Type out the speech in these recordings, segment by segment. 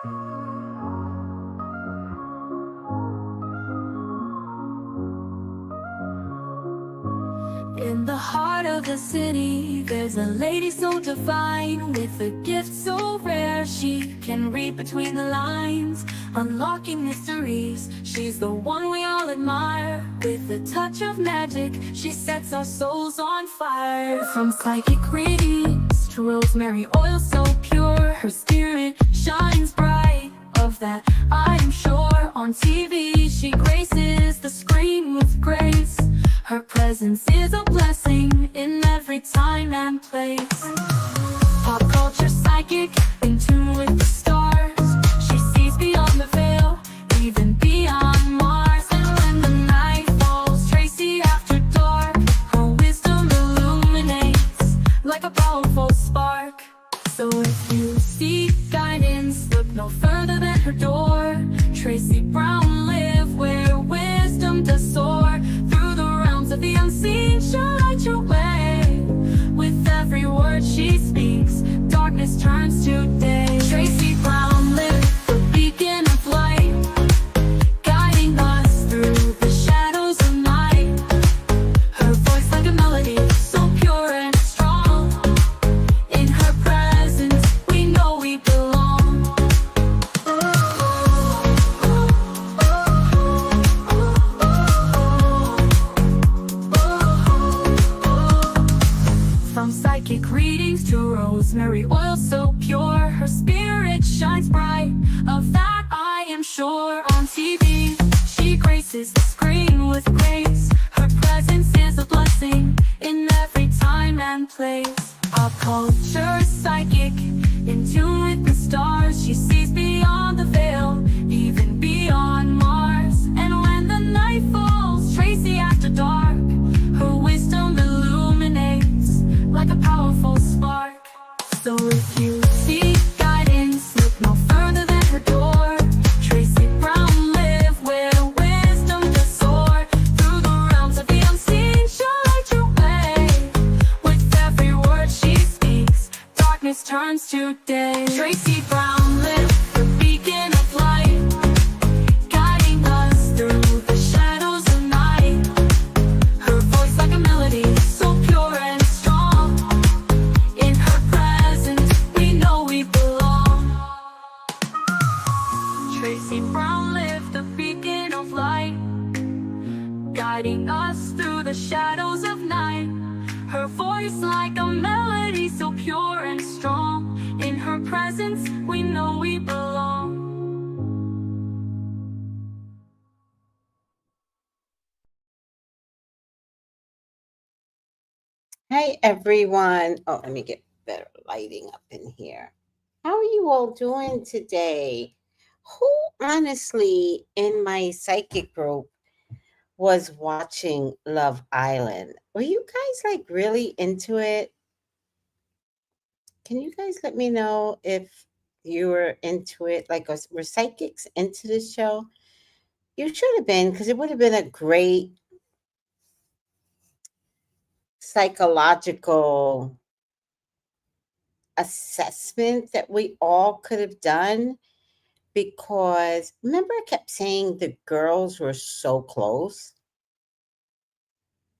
In the heart of the city, there's a lady so divine, with a gift so rare she can read between the lines, unlocking mysteries. She's the one we all admire. With a touch of magic, she sets our souls on fire. From psychic readings to rosemary oil so pure, her spirit shines bright. Of that I am sure. On TV she graces the screen with grace. Her presence is a blessing in every time and place. Pop culture psychic, in tune with the stars. She sees beyond the veil, even beyond Mars. And when the night falls, Tracy after dark, her wisdom illuminates like a powerful spark. So if you seek guidance, look no further than her door. Tracy Brown live where wisdom does soar. Through the realms of the unseen, she'll light your way. With every word she speaks, darkness turns to day. Tracy Brown live, the beacon of light, guiding us through the shadows of night. Her voice like a melody, so pure and strong. In her presence, we know we belong. From psychic readings to rosemary oil so pure, her spirit shines bright. Of that I am sure. On TV, she graces the screen with grace. Her presence is a blessing in every time and place. Pop culture psychic, in tune with the stars. She sees beyond the veil, even beyond Mars. And when the night falls, Tracy after dark, her wisdom illuminates like a powerful spark. So if you seek guidance, look no further than her door. Tracy Brown live where wisdom does soar. Through the realms of the unseen, she'll light your way. With every word she speaks, darkness turns to day. Tracy Brown live, the beacon of light, guiding us through the shadows of night. Her voice like a melody, so pure and strong. In her presence, we know we belong. Tracy Brown live, the beacon of light, guiding us through the shadows of night. Her voice like a melody, so pure and strong. In her presence, we know we belong. Hi, everyone. Oh, let me get better lighting up in here. How are you all doing today? Who honestly in my psychic group was watching Love Island? Were you guys like really into it? Can you guys let me know if you were into it? Like, were psychics into the show? You should have been, because it would have been a great psychological assessment that we all could have done, because remember I kept saying the girls were so close,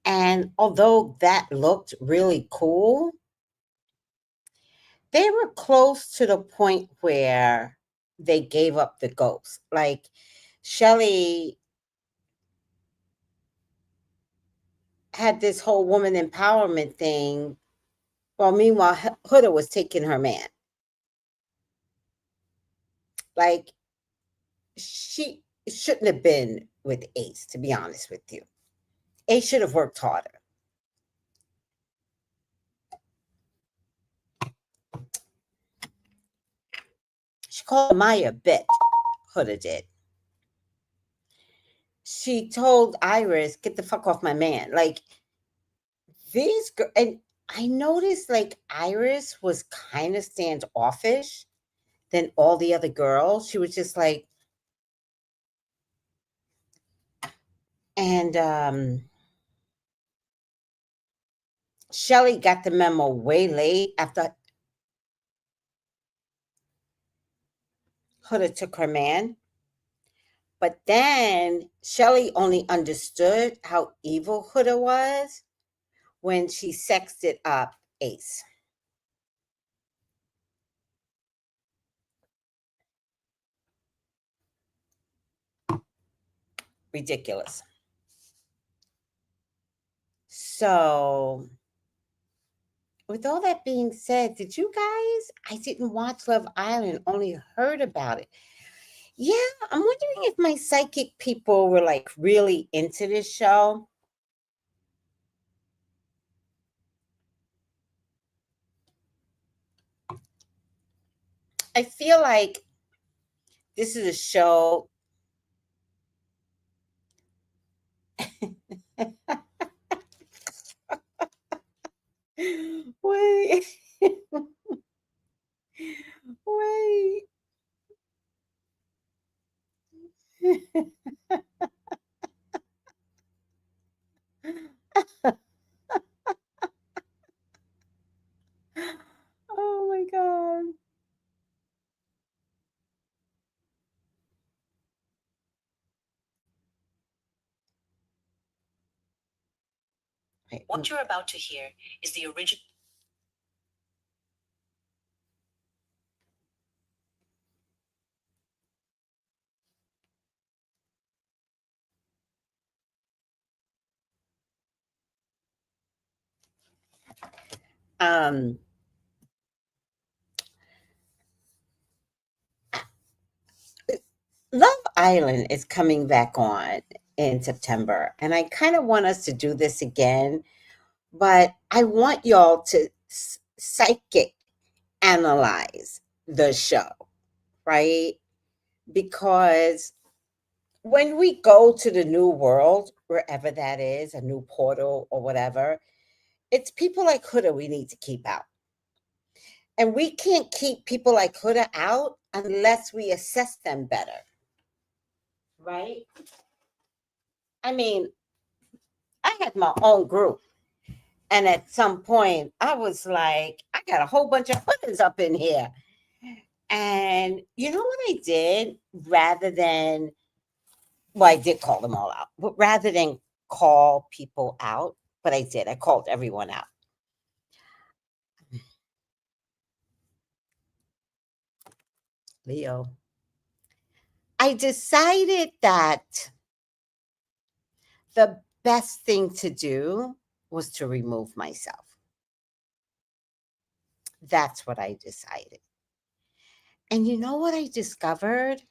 and although that looked really cool, they were close to the point where they gave up the ghost. Like Shelly had this whole woman empowerment thing, while meanwhile Huda was taking her man. Like, she shouldn't have been with Ace, to be honest with you. Ace should have worked harder. She called Maya a bitch. Huda did. She told Iris, "Get the fuck off my man." Like, these girls, and I noticed like Iris was kind of standoffish than all the other girls. She was just like, and Shelly got the memo way late after Huda took her man. But then Shelley only understood how evil Huda was when she sexted up Ace. Ridiculous. So, with all that being said, did you guys? I didn't watch Love Island, only heard about it. Yeah, I'm wondering if my psychic people were like really into this show. I feel like this is a show. Wait, wait. Oh my god. Wait, what you're about to hear is the original. Um, Love Island is coming back on in September, and I kind of want us to do this again, but I want y'all to psychic analyze the show, right? Because when we go to the new world, wherever that is, a new portal or whatever, it's people like Huda we need to keep out. And we can't keep people like Huda out unless we assess them better, right? I mean, I had my own group. And at some point, I was like, I got a whole bunch of Hudas up in here. And you know what I did? Rather than, well, I did call them all out, but rather than call people out, but I did, I called everyone out. Leo. I decided that the best thing to do was to remove myself. That's what I decided. And you know what I discovered?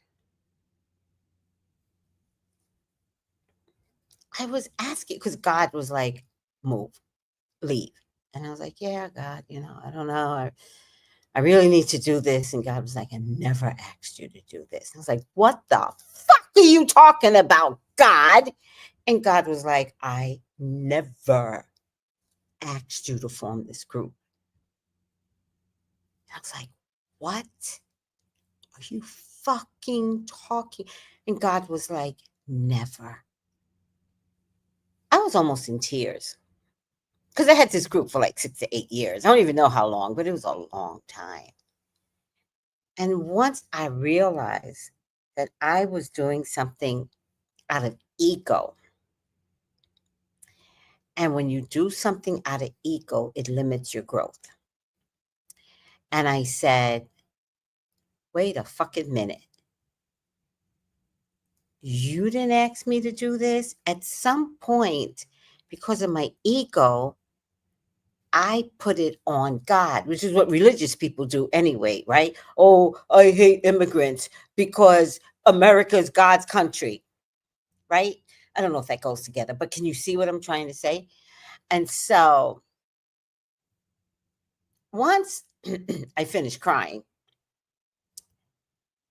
I was asking because God was like, move, leave. And I was like, yeah, God, I don't know. I really need to do this. And God was like, I never asked you to do this. And I was like, what the fuck are you talking about, God? And God was like, I never asked you to form this group. I was like, what are you fucking talking? And God was like, never. I was almost in tears because I had this group for like 6 to 8 years. I don't even know how long, but it was a long time. And once I realized that I was doing something out of ego, and when you do something out of ego, it limits your growth. And I said, wait a fucking minute. You didn't ask me to do this. At some point, because of my ego, I put it on God, which is what religious people do anyway, right? Oh, I hate immigrants because America is God's country, right? I don't know if that goes together, but can you see what I'm trying to say? And so once I finished crying,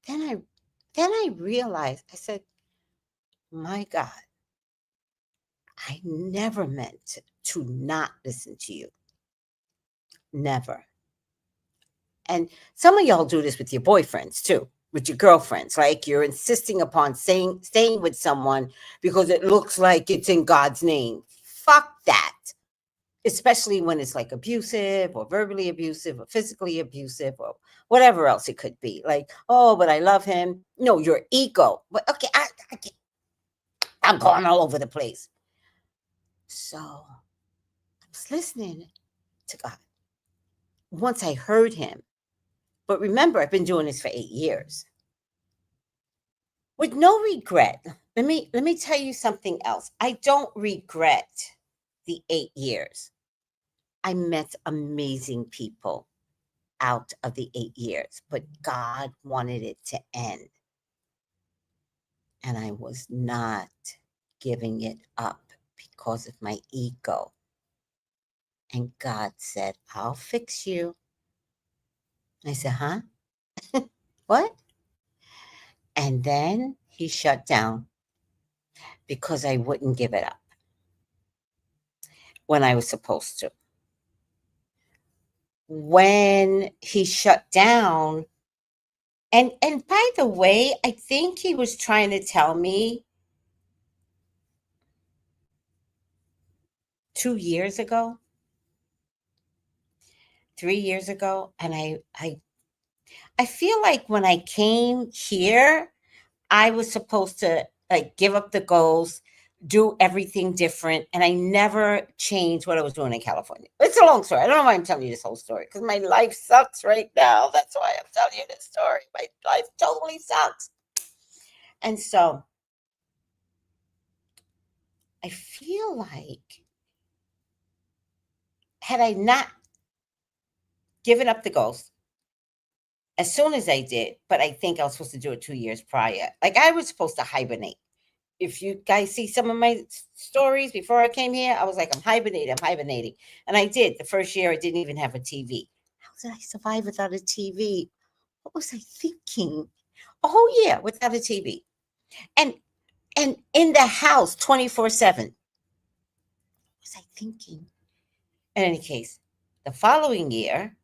then I then I realized, I said, my God, I never meant to not listen to you. Never. And some of y'all do this with your boyfriends too, with your girlfriends. Like you're insisting upon staying with someone because it looks like it's in God's name. Fuck that. Especially when it's like abusive or verbally abusive or physically abusive or whatever else it could be. Like, oh, but I love him. No, your ego. But okay, I'm going all over the place. So I was listening to God. Once I heard him, but remember, I've been doing this for 8 years with no regret. Let me tell you something else. I don't regret the 8 years. I met amazing people out of the 8 years, but God wanted it to end. And I was not giving it up because of my ego. And God said, I'll fix you. I said, huh? What? And then he shut down because I wouldn't give it up when I was supposed to. When he shut down, and by the way, I think he was trying to tell me 2 years ago, 3 years ago, and I feel like when I came here, I was supposed to like give up the goals, do everything different, and I never changed what I was doing in California. It's a long story. I don't know why I'm telling you this whole story because my life sucks right now. That's why I'm telling you this story. My life totally sucks. And so I feel like had I not given up the goals as soon as I did, but I think I was supposed to do it 2 years prior. Like I was supposed to hibernate. If you guys see some of my stories before I came here, I was like, I'm hibernating. And I did. The first year, I didn't even have a TV. How did I survive without a TV? What was I thinking? A whole year without a TV. And in the house 24/7. What was I thinking? In any case, the following year,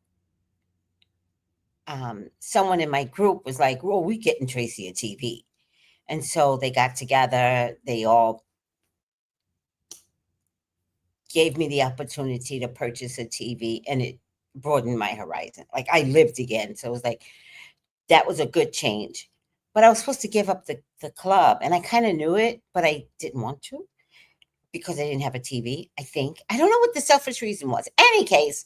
someone in my group was like, "Oh, we getting Tracy a TV." And so they got together. They all gave me the opportunity to purchase a TV, and it broadened my horizon. Like I lived again. So it was like that was a good change. But I was supposed to give up the club, and I kind of knew it, but I didn't want to because I didn't have a TV, I think. I don't know what the selfish reason was. Any case,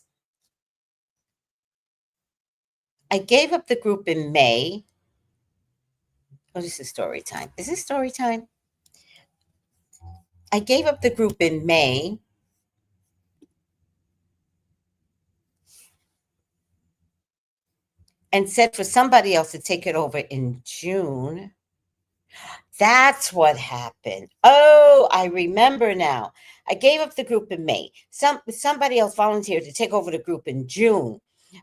I gave up the group in May. Oh, this is story time. Is this story time? I gave up the group in May. And said for somebody else to take it over in June. That's what happened. Oh, I remember now. I gave up the group in May. Somebody else volunteered to take over the group in June,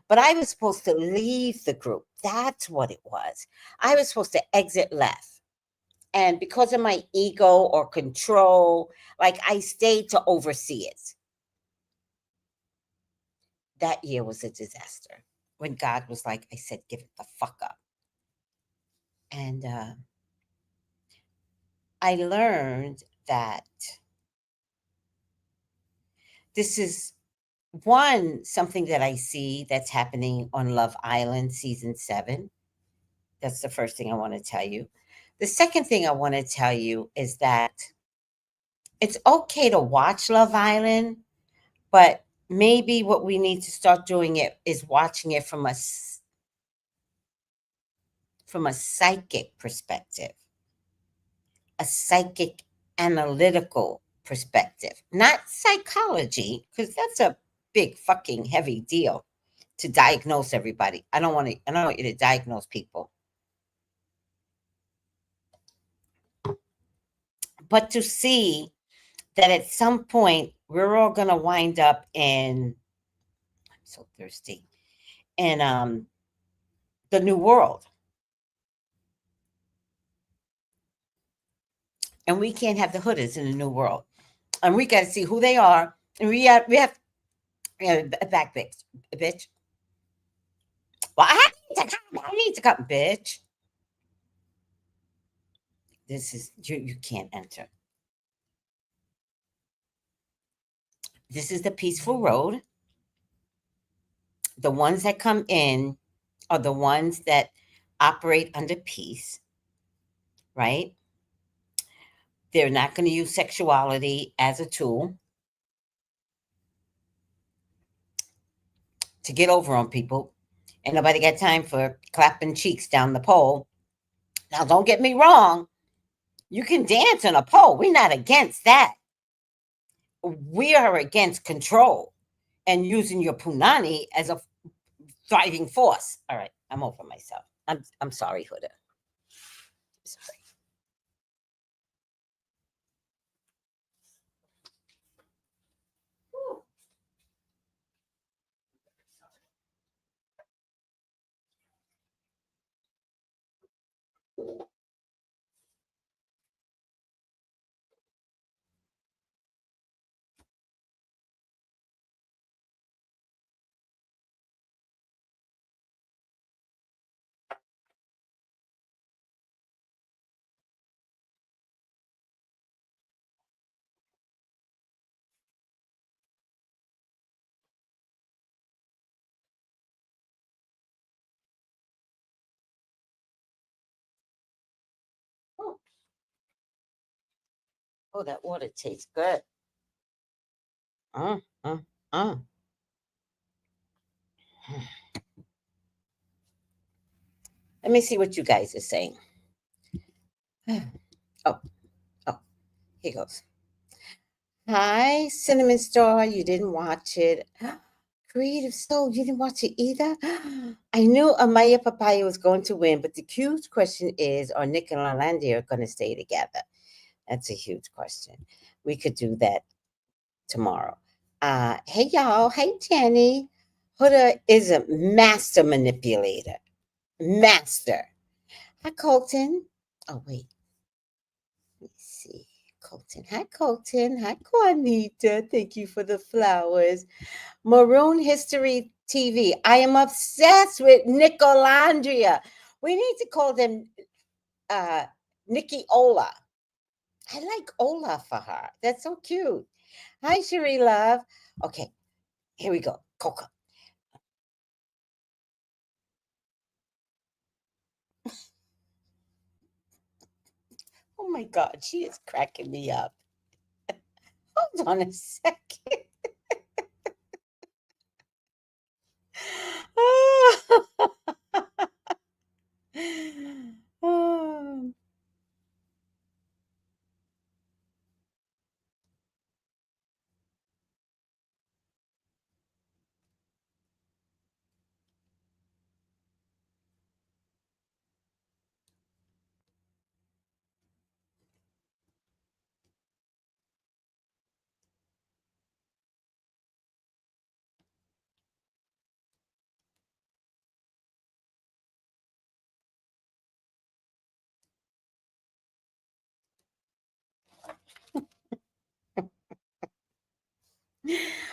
but I was supposed to leave the group. That's what it was. I was supposed to exit left. And because of my ego or control, like I stayed to oversee it. That year was a disaster. When God was like, I said, give it the fuck up. And I learned that this is something that I see that's happening on Love Island season 7. That's the first thing I want to tell you. The second thing I want to tell you is that it's okay to watch Love Island, but maybe what we need to start doing it is watching it from a psychic perspective, a psychic analytical perspective, not psychology, because that's a big fucking heavy deal to diagnose everybody. I don't want you to diagnose people. But to see that at some point we're all gonna wind up in I'm so thirsty. In the new world. And we can't have the hooders in the new world. And we gotta see who they are. And we have a back bitch. Well, I need to come, bitch. This is you can't enter. This is the peaceful road. The ones that come in are the ones that operate under peace, right? They're not going to use sexuality as a tool to get over on people. And nobody got time for clapping cheeks down the pole. Now, don't get me wrong. You can dance on a pole. We're not against that. We are against control and using your punani as a thriving force. All right, I'm over myself. I'm sorry, Huda. I'm sorry. Oh, oh, that water tastes good. Uh, uh, uh. Let me see what you guys are saying. Oh, oh, here goes. Hi, Cinnamon Star. You didn't watch it. Creative Soul, you didn't watch it either? I knew Amaya Papaya was going to win, but the huge question is, are Nick and Lalandia going to stay together? That's a huge question. We could do that tomorrow. Hey, y'all. Hey, Jenny. Huda is a master manipulator. Master. Hi, Colton. Oh, wait. Let me see. Colton. Hi, Colton. Hi, Juanita. Thank you for the flowers. Maroon History TV. I am obsessed with Nicolandria. We need to call them uh, Nikki Ola. I like Ola for her. That's so cute. Hi, Cherie Love. Okay, here we go. Coca. Oh my God, she is cracking me up. Hold on a second. Oh.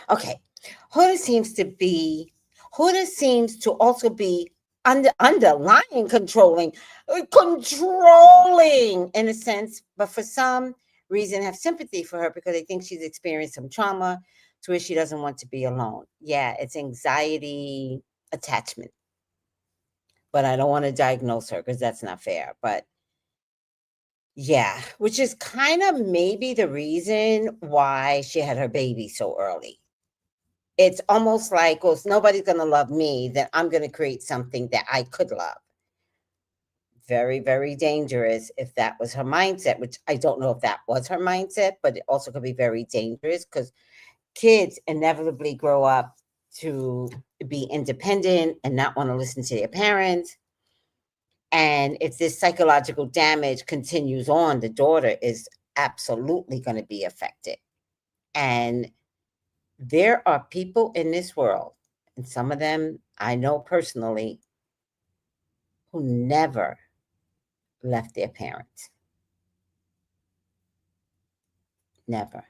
Okay. Huda seems to be Huda seems to also be underlying controlling in a sense, but for some reason have sympathy for her because they think she's experienced some trauma to where she doesn't want to be alone. Yeah, it's anxiety attachment. But I don't want to diagnose her because that's not fair. But yeah, which is kind of maybe the reason why she had her baby so early. It's almost like, well, if nobody's going to love me, then I'm going to create something that I could love. Very, very dangerous if that was her mindset, which I don't know if that was her mindset, but it also could be very dangerous because kids inevitably grow up to be independent and not want to listen to their parents. And if this psychological damage continues on, the daughter is absolutely going to be affected. And there are people in this world, and some of them I know personally, who never left their parents. Never.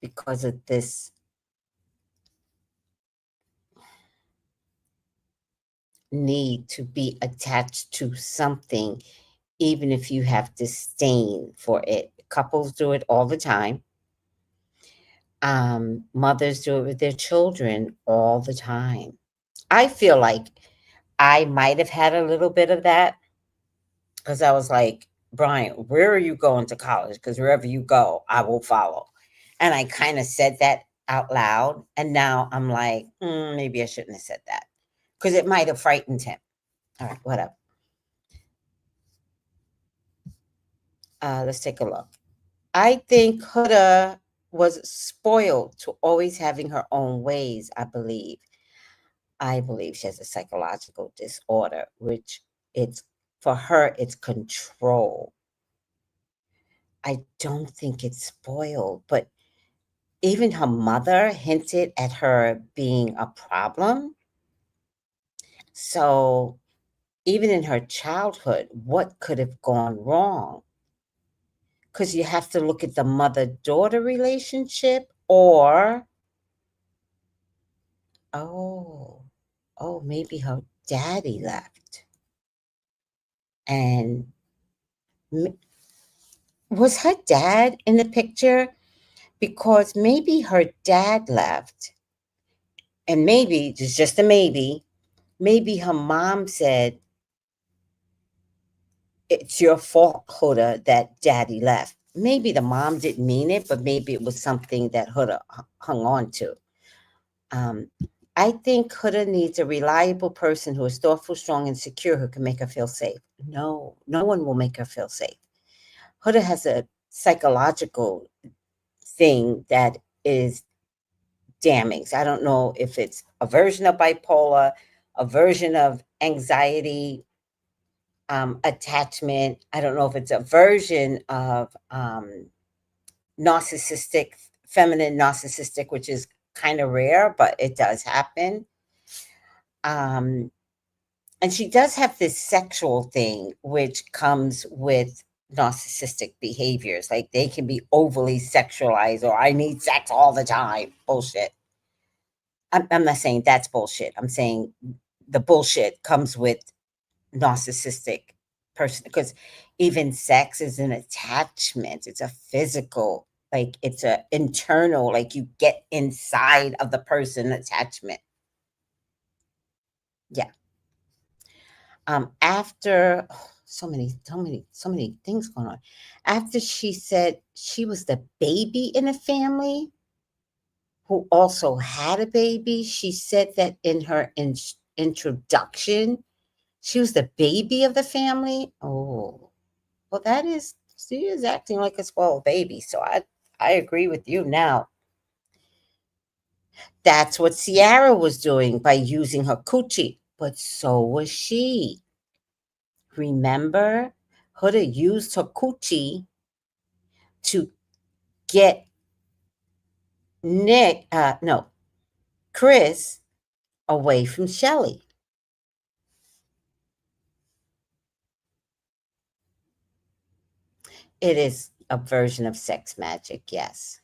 Because of this need to be attached to something, even if you have disdain for it. Couples do it all the time. Mothers do it with their children all the time. I feel like I might have had a little bit of that because I was like, Brian, where are you going to college? Because wherever you go, I will follow. And I kind of said that out loud. And now I'm like, maybe I shouldn't have said that because it might have frightened him. All right, whatever. Let's take a look. I think Huda was spoiled to always having her own ways, I believe. I believe she has a psychological disorder, which it's for her, it's control. I don't think it's spoiled, but even her mother hinted at her being a problem. So even in her childhood, what could have gone wrong? Because you have to look at the mother daughter relationship, or, oh, oh, maybe her daddy left. And m- was her dad in the picture? Because maybe her dad left, and maybe, it's just a maybe her mom said, it's your fault, Huda, that daddy left. Maybe the mom didn't mean it, but maybe it was something that Huda hung on to. Um, I think Huda needs a reliable person who is thoughtful, strong, and secure who can make her feel safe. No, no one will make her feel safe. Huda has a psychological thing that is damning. So I don't know if it's a version of bipolar, a version of anxiety, attachment. I don't know if it's a version of narcissistic, feminine narcissistic, which is kind of rare, but it does happen. Um, and she does have this sexual thing, which comes with narcissistic behaviors. Like they can be overly sexualized, or I need sex all the time. Bullshit. I'm not saying that's bullshit. I'm saying the bullshit comes with narcissistic person, because even sex is an attachment. It's a physical, like it's a internal, like you get inside of the person attachment. Yeah. After, so many things going on. After she said she was the baby in a family who also had a baby, she said that in her introduction, she was the baby of the family. Oh, well, that is, she is acting like a spoiled baby. So I agree with you now. That's what Ciara was doing by using her coochie, but so was she. Remember, Huda used her coochie to get no, Chris away from Shelly. It is a version of sex magic, yes.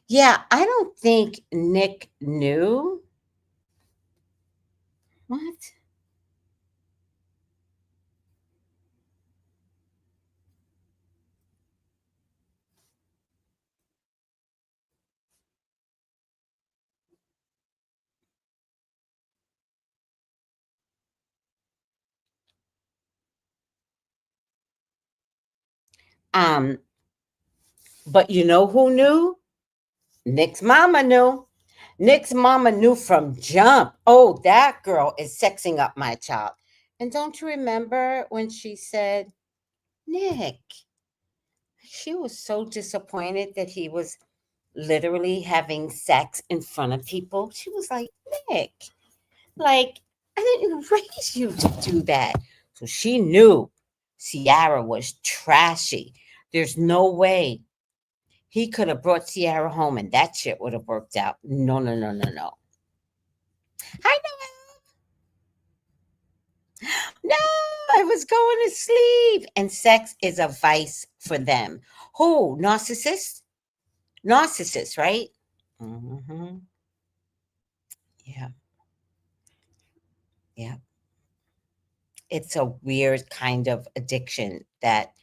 Yeah, I don't think Nick knew. What? Um, but you know who knew? Nick's mama knew. Nick's mama knew from jump. Oh, that girl is sexing up my child. And don't you remember when she said, Nick, she was so disappointed that he was literally having sex in front of people. She was like, Nick, like, I didn't raise you to do that. So she knew Ciara was trashy. There's no way he could have brought Ciara home and that shit would have worked out. No, no, no, no, no. I know. No, I was going to sleep. And sex is a vice for them. Who? Narcissist? Narcissist, right? Mm-hmm. Yeah, yeah. It's a weird kind of addiction that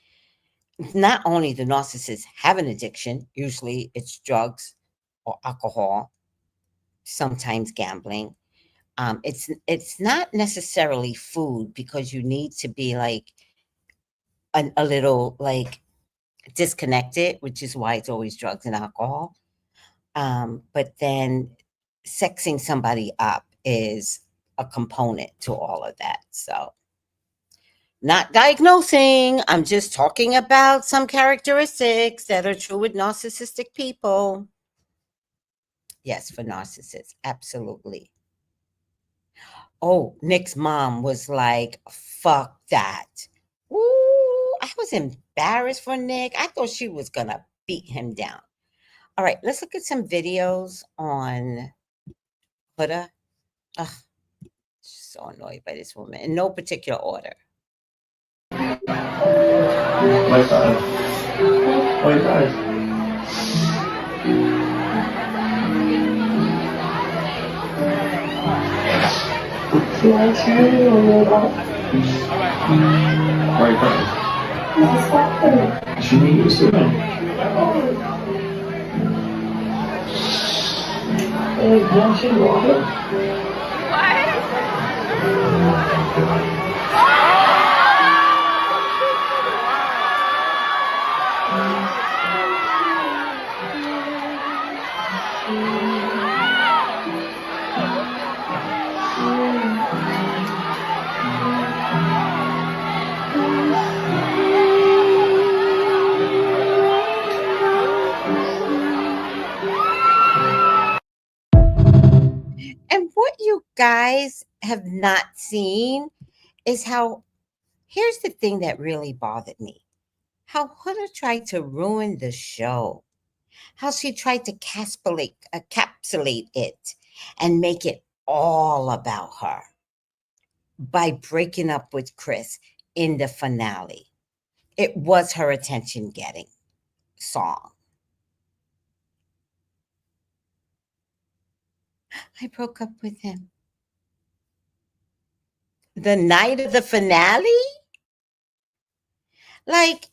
Not only do narcissists have an addiction, usually it's drugs or alcohol, sometimes gambling. It's not necessarily food because you need to be like a little like disconnected, which is why it's always drugs and alcohol. But then sexing somebody up is a component to all of that. So, not diagnosing, I'm just talking about some characteristics that are true with narcissistic people. Yes, for narcissists, absolutely. Oh, Nick's mom was like, fuck that. Ooh, I was embarrassed for Nick. I thought she was gonna beat him down. All right, let's look at some videos on Huda. Ugh, so annoyed by this woman in no particular order. My God. My God. My God. She need to sit down. Don't you want it? And what you guys have not seen is how, here's the thing that really bothered me, how Huda tried to ruin the show, how she tried to encapsulate it and make it all about her by breaking up with Chris in the finale. It was her attention getting song. I broke up with him. The night of the finale? Like,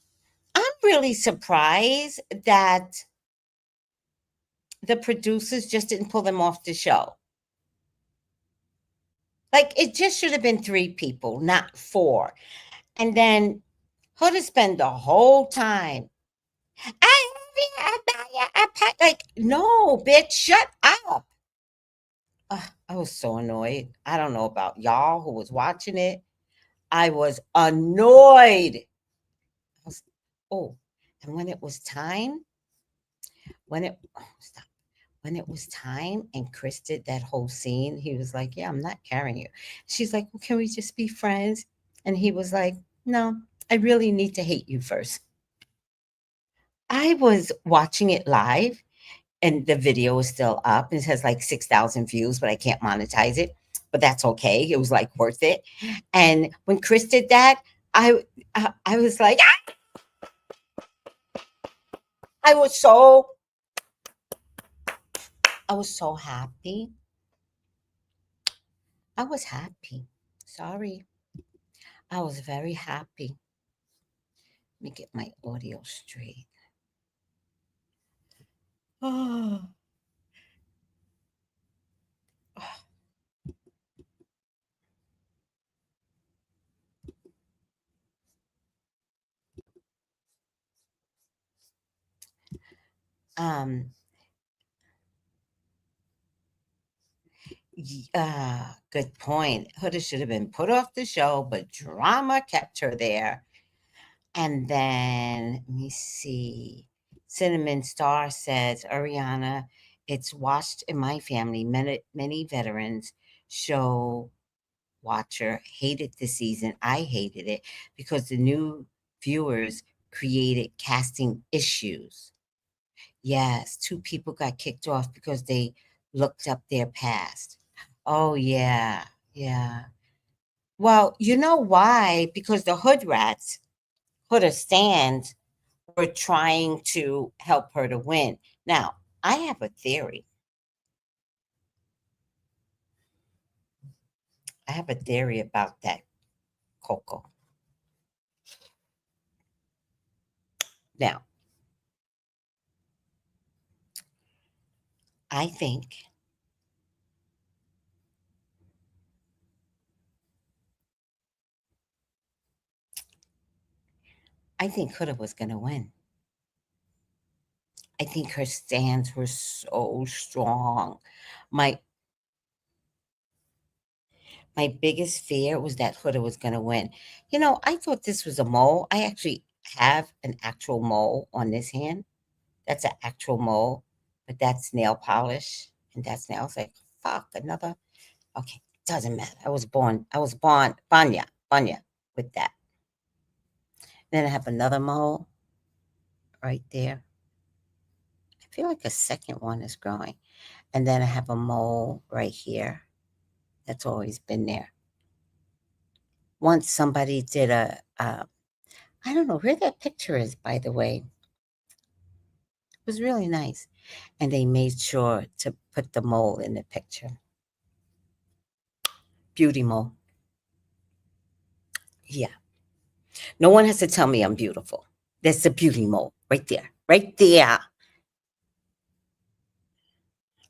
I'm really surprised that the producers just didn't pull them off the show. Like, it just should have been 3 people, not 4. And then Huda spend the whole time, like, no, bitch, shut up. I was so annoyed. I don't know about y'all who was watching it. I was annoyed. I was, oh, and when it was time, stop. When it was time and Chris did that whole scene, he was like, yeah, I'm not carrying you. She's like, well, can we just be friends? And he was like, no, I really need to hate you first. I was watching it live and the video is still up. It has like 6,000 views, but I can't monetize it. But that's okay. It was like worth it. And when Chris did that, I was like, ah! I was so I was so happy. I was happy. Sorry. I was very happy. Let me get my audio straight. Oh. Um, good point. Huda should have been put off the show, but drama kept her there. And then, let me see. Cinnamon Star says, Ariana, it's watched in my family. Many veterans show watcher hated the season. I hated it because the new viewers created casting issues. Yes, 2 people got kicked off because they looked up their past. Oh, yeah, yeah. Well, you know why? Because the hood rats, Huda stands, were trying to help her to win. Now, I have a theory. I have a theory about that, Coco. Now, I think Huda was going to win. I think her stands were so strong. My my biggest fear was that Huda was going to win. I thought this was a mole. I actually have an actual mole on this hand. That's an actual mole, but that's nail polish, and that's nail. I was like, fuck, another. Okay, doesn't matter. I was born Banya with that. Then I have another mole right there. I feel like a second one is growing. And then I have a mole right here. That's always been there. Once somebody did I don't know where that picture is, by the way. It was really nice. And they made sure to put the mole in the picture. Beauty mole. Yeah. No one has to tell me I'm beautiful. That's the beauty mole right there. Right there.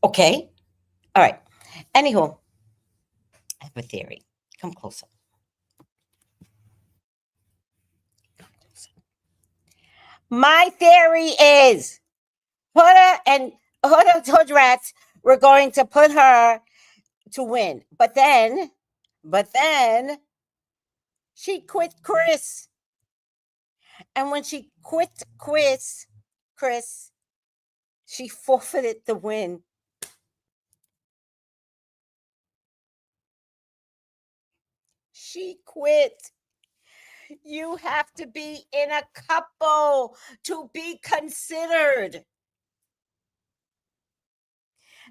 Okay. All right. Anywho, I have a theory. Come closer. My theory is Huda Hodrats were going to put her to win. But then she quit Chris. And when she quit Chris, she forfeited the win. She quit. You have to be in a couple to be considered.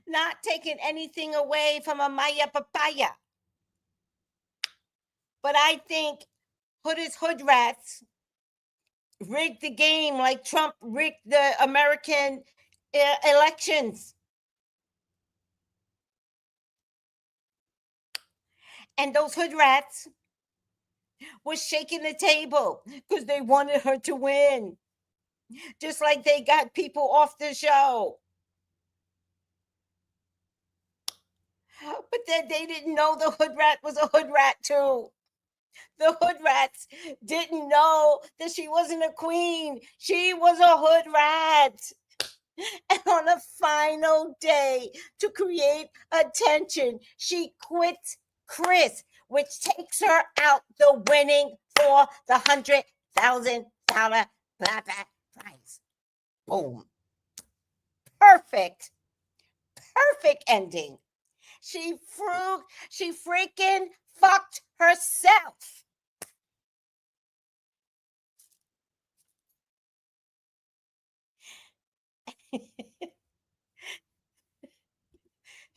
Not taking anything away from a Maya Papaya. But I think Huda's Hoodrats rigged the game like Trump rigged the American elections. And those Hoodrats were shaking the table because they wanted her to win. Just like they got people off the show. But then they didn't know the hood rat was a hood rat too. The hood rats didn't know that she wasn't a queen. She was a hood rat. And on the final day, to create attention, she quit Chris, which takes her out the winning for the $100,000 prize. Boom. Perfect ending. She freaking fucked herself.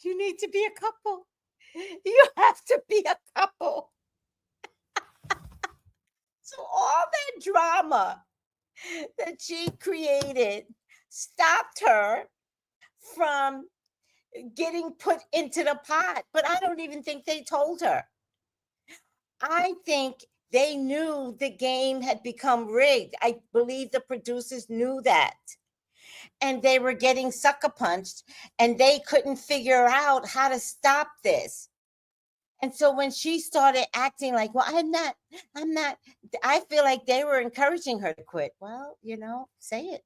You need to be a couple. You have to be a couple. So all that drama that she created stopped her from getting put into the pot. But I don't even think they told her. I think they knew the game had become rigged. I believe the producers knew that. And they were getting sucker punched and they couldn't figure out how to stop this. And so when she started acting like, well, I'm not, I feel like they were encouraging her to quit. Well, say it.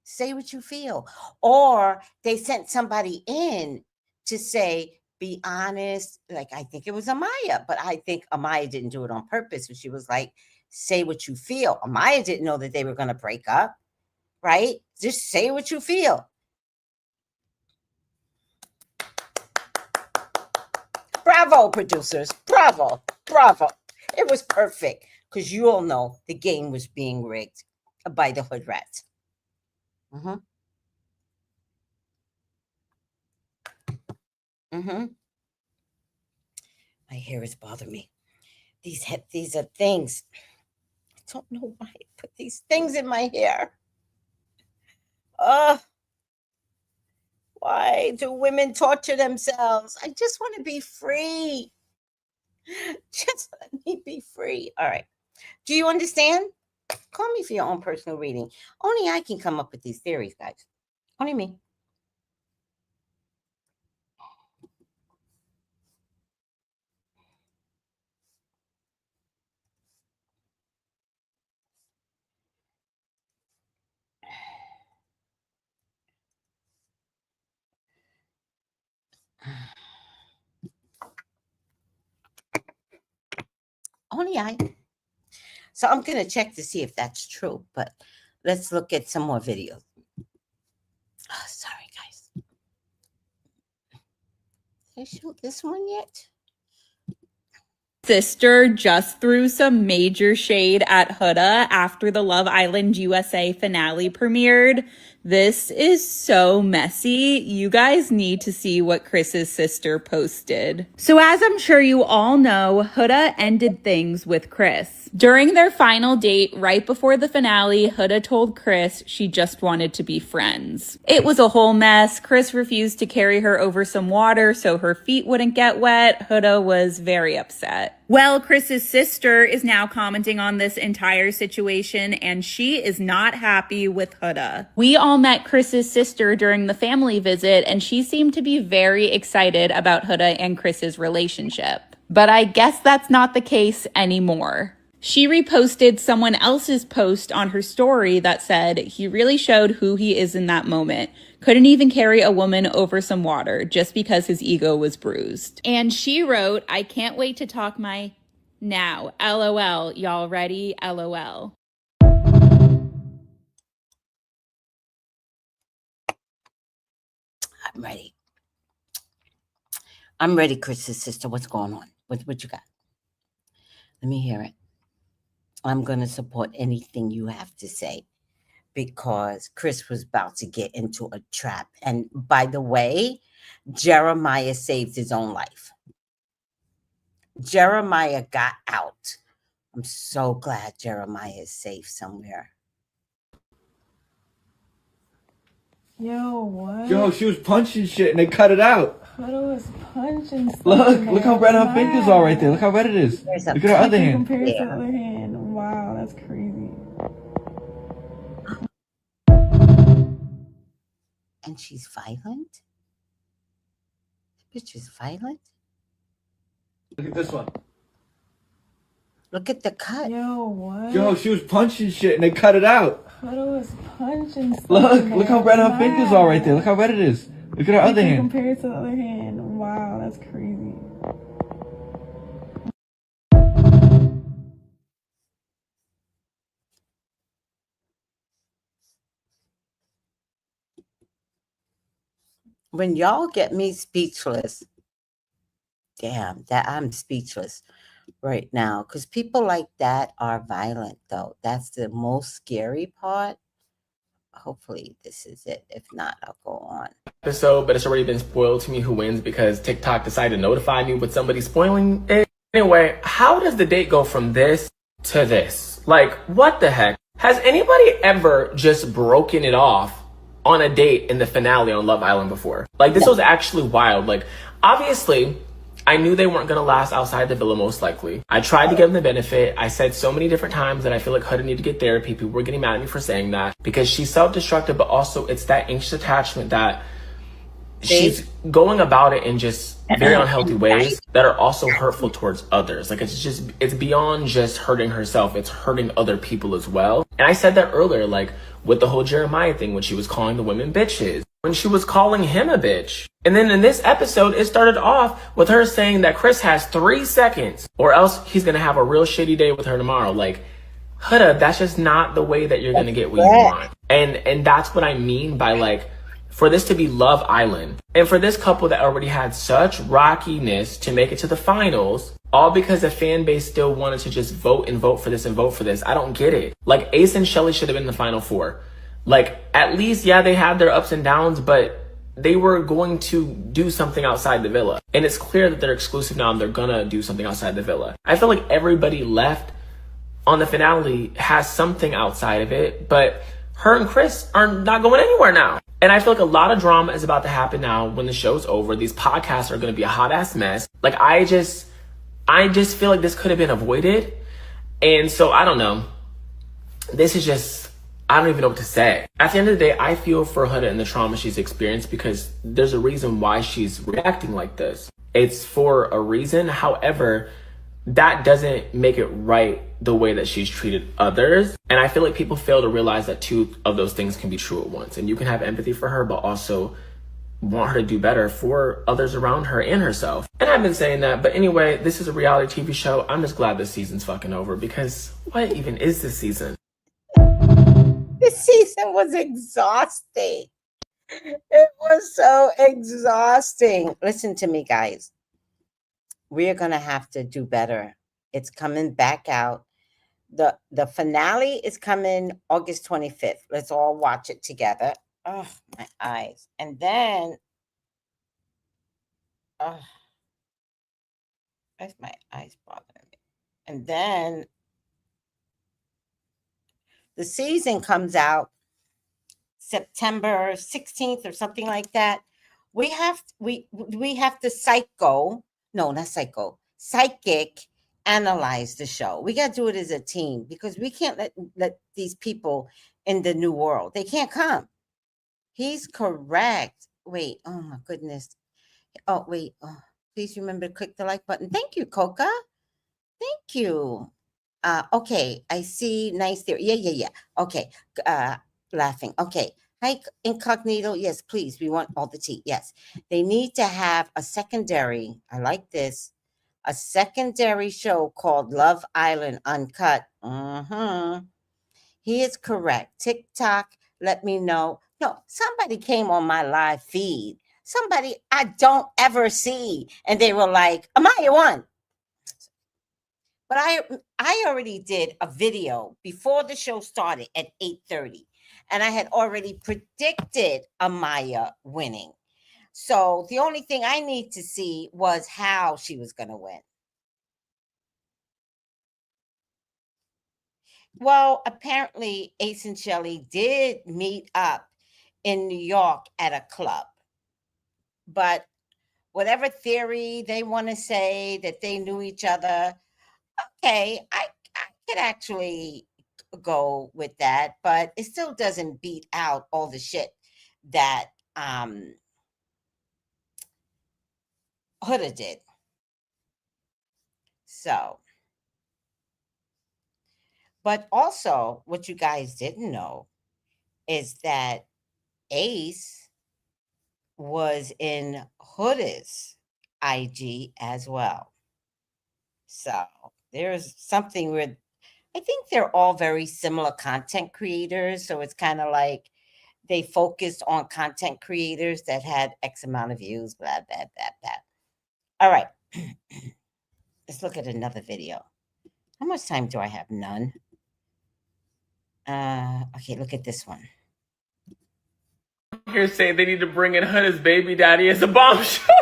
Say what you feel. Or they sent somebody in to say, be honest. Like, I think it was Amaya, but I think Amaya didn't do it on purpose. She was like, say what you feel. Amaya didn't know that they were going to break up, right? Just say what you feel. Bravo, producers. Bravo. It was perfect because you all know the game was being rigged by the hood rats. Mm-hmm. Mm-hmm. My hair is bothering me. These are things. I don't know why I put these things in my hair. Why do women torture themselves? I just want to be free. Just let me be free. All right. Do you understand? Call me for your own personal reading. Only I can come up with these theories, guys. Only me. Only I. So I'm going to check to see if that's true, but let's look at some more videos. Oh, sorry, guys. Did I shoot this one yet? Sister just threw some major shade at Huda after the Love Island USA finale premiered. This is so messy. You guys need to see what Chris's sister posted. So as I'm sure you all know, Huda ended things with Chris. During their final date, right before the finale, Huda told Chris she just wanted to be friends. It was a whole mess. Chris refused to carry her over some water so her feet wouldn't get wet. Huda was very upset. Well, Chris's sister is now commenting on this entire situation, and she is not happy with Huda. We all met Chris's sister during the family visit, and she seemed to be very excited about Huda and Chris's relationship. But I guess that's not the case anymore. She reposted someone else's post on her story that said, "He really showed who he is in that moment. Couldn't even carry a woman over some water just because his ego was bruised." And she wrote, "I can't wait to talk my now. LOL. Y'all ready? LOL." I'm ready. I'm ready, Chris's sister. What's going on? What you got? Let me hear it. I'm going to support anything you have to say because Chris was about to get into a trap. And by the way, Jeremiah saved his own life. Jeremiah got out. I'm so glad Jeremiah is safe somewhere. Yo, what? Yo, she was punching shit and they cut it out. Huda was punching stuff. Look how red her fingers are right there. Look how red it is. There's a Look at her other hand. Compared to the other hand. Wow, that's crazy. And she's violent? That bitch is violent? Look at this one. Look at the cut. Yo, what? Yo, she was punching shit and they cut it out. Huda was punching stuff. Look how red her fingers are right there. Look how red it is. Look at her other hand. Compared to the other hand. Wow, that's crazy. When y'all get me speechless, damn, that I'm speechless right now because people like that are violent, though. That's the most scary part. Hopefully this is it. If not, I'll go on. Episode, but it's already been spoiled to me who wins because TikTok decided to notify me with somebody spoiling it. Anyway, how does the date go from this to this? Like, what the heck? Has anybody ever just broken it off on a date in the finale on Love Island before? Like, this was actually wild. Like, obviously, I knew they weren't gonna last outside the villa most likely. I tried to give them the benefit. I said so many different times that I feel like Huda needed to get therapy. People were getting mad at me for saying that because she's self-destructive, but also it's that anxious attachment that she's going about it in just very unhealthy ways that are also hurtful towards others. Like, it's beyond just hurting herself. It's hurting other people as well. And I said that earlier, like with the whole Jeremiah thing, when she was calling the women bitches, when she was calling him a bitch. And then in this episode, it started off with her saying that Chris has 3 seconds or else he's going to have a real shitty day with her tomorrow. Like, Huda, that's just not the way that you're going to get what you want. And that's what I mean by, like, for this to be Love Island and for this couple that already had such rockiness to make it to the finals, all because the fan base still wanted to just vote and vote for this and vote for this. I don't get it. Like, Ace and Shelly should have been in the final 4. Like, at least, yeah, they had their ups and downs, but they were going to do something outside the villa. And it's clear that they're exclusive now and they're gonna do something outside the villa. I feel like everybody left on the finale has something outside of it, but her and Chris are not going anywhere now. And I feel like a lot of drama is about to happen now when the show's over. These podcasts are gonna be a hot ass mess. Like, I just feel like this could have been avoided. And so I don't know. this is just, I don't even know what to say. At the end of the day, I feel for Huda and the trauma she's experienced because there's a reason why she's reacting like this. It's for a reason. However, that doesn't make it right the way that she's treated others. And I feel like people fail to realize that two of those things can be true at once. And you can have empathy for her, but also want her to do better for others around her and herself. And I've been saying that, but anyway, this is a reality TV show. I'm just glad this season's fucking over because what even is this season? This season was exhausting. It was so exhausting. Listen to me, guys. We're going to have to do better. It's coming back out. The finale is coming August 25th. Let's all watch it together. Oh, my eyes. And then, where's my eyes bothering me? And then the season comes out September 16th or something like that. We have to psychic analyze the show. We got to do it as a team because we can't let these people in the new world. They can't come. He's correct. Wait, oh my goodness. Oh, wait. Oh, please remember to click the like button. Thank you, Coca. Thank you. Okay, I see. Nice there. Yeah. Okay. Laughing. Okay. Hi, Incognito. Yes, please. We want all the tea. Yes. They need to have a secondary. I like this. A secondary show called Love Island Uncut. He is correct. TikTok, let me know. No, somebody came on my live feed. Somebody I don't ever see. And they were like, Amaya won. But I already did a video before the show started at 8:30. And I had already predicted Amaya winning. So the only thing I need to see was how she was going to win. Well, apparently Ace and Shelley did meet up in New York at a club. But whatever theory they want to say that they knew each other, okay, I could actually go with that, but it still doesn't beat out all the shit that Huda did. So, but also what you guys didn't know is that Ace was in Huda's IG as well. So there's something where I think they're all very similar content creators. So it's kind of like they focused on content creators that had X amount of views, blah, blah, blah, blah. All right. Let's look at another video. How much time do I have? None. Okay, look at this one. Here saying they need to bring in Huda's baby daddy as a bombshell.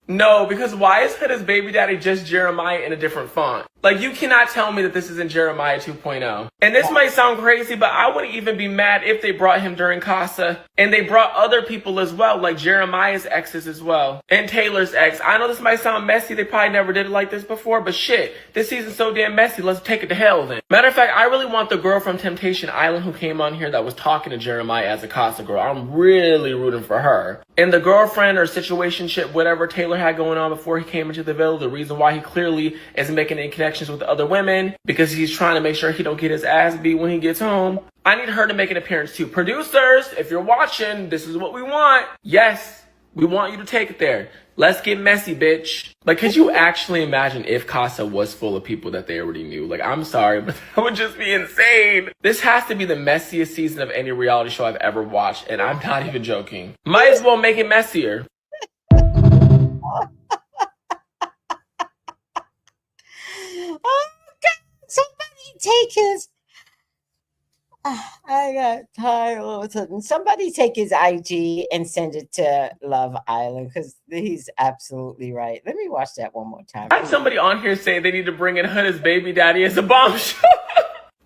No, because why is Huda's baby daddy just Jeremiah in a different font? Like, you cannot tell me that this isn't Jeremiah 2.0. And this might sound crazy, but I wouldn't even be mad if they brought him during Casa. And they brought other people as well, like Jeremiah's exes as well. And Taylor's ex. I know this might sound messy. They probably never did it like this before. But shit, this season's so damn messy. Let's take it to hell then. Matter of fact, I really want the girl from Temptation Island who came on here that was talking to Jeremiah as a Casa girl. I'm really rooting for her. And the girlfriend or situationship, whatever Taylor had going on before he came into the villa, the reason why he clearly isn't making any connections with other women, because he's trying to make sure he don't get his ass beat when he gets home. I need her to make an appearance too. Producers, if you're watching, this is what we want. Yes, we want you to take it there. Let's get messy, bitch. Like, could you actually imagine if Casa was full of people that they already knew? Like, I'm sorry, but that would just be insane. This has to be the messiest season of any reality show I've ever watched, and I'm not even joking. Might as well make it messier. Oh, God, somebody take his... I got tired all of a sudden. Somebody take his IG and send it to Love Island because he's absolutely right. Let me watch that one more time. I had somebody on here say they need to bring in Huda's baby daddy as a bombshell.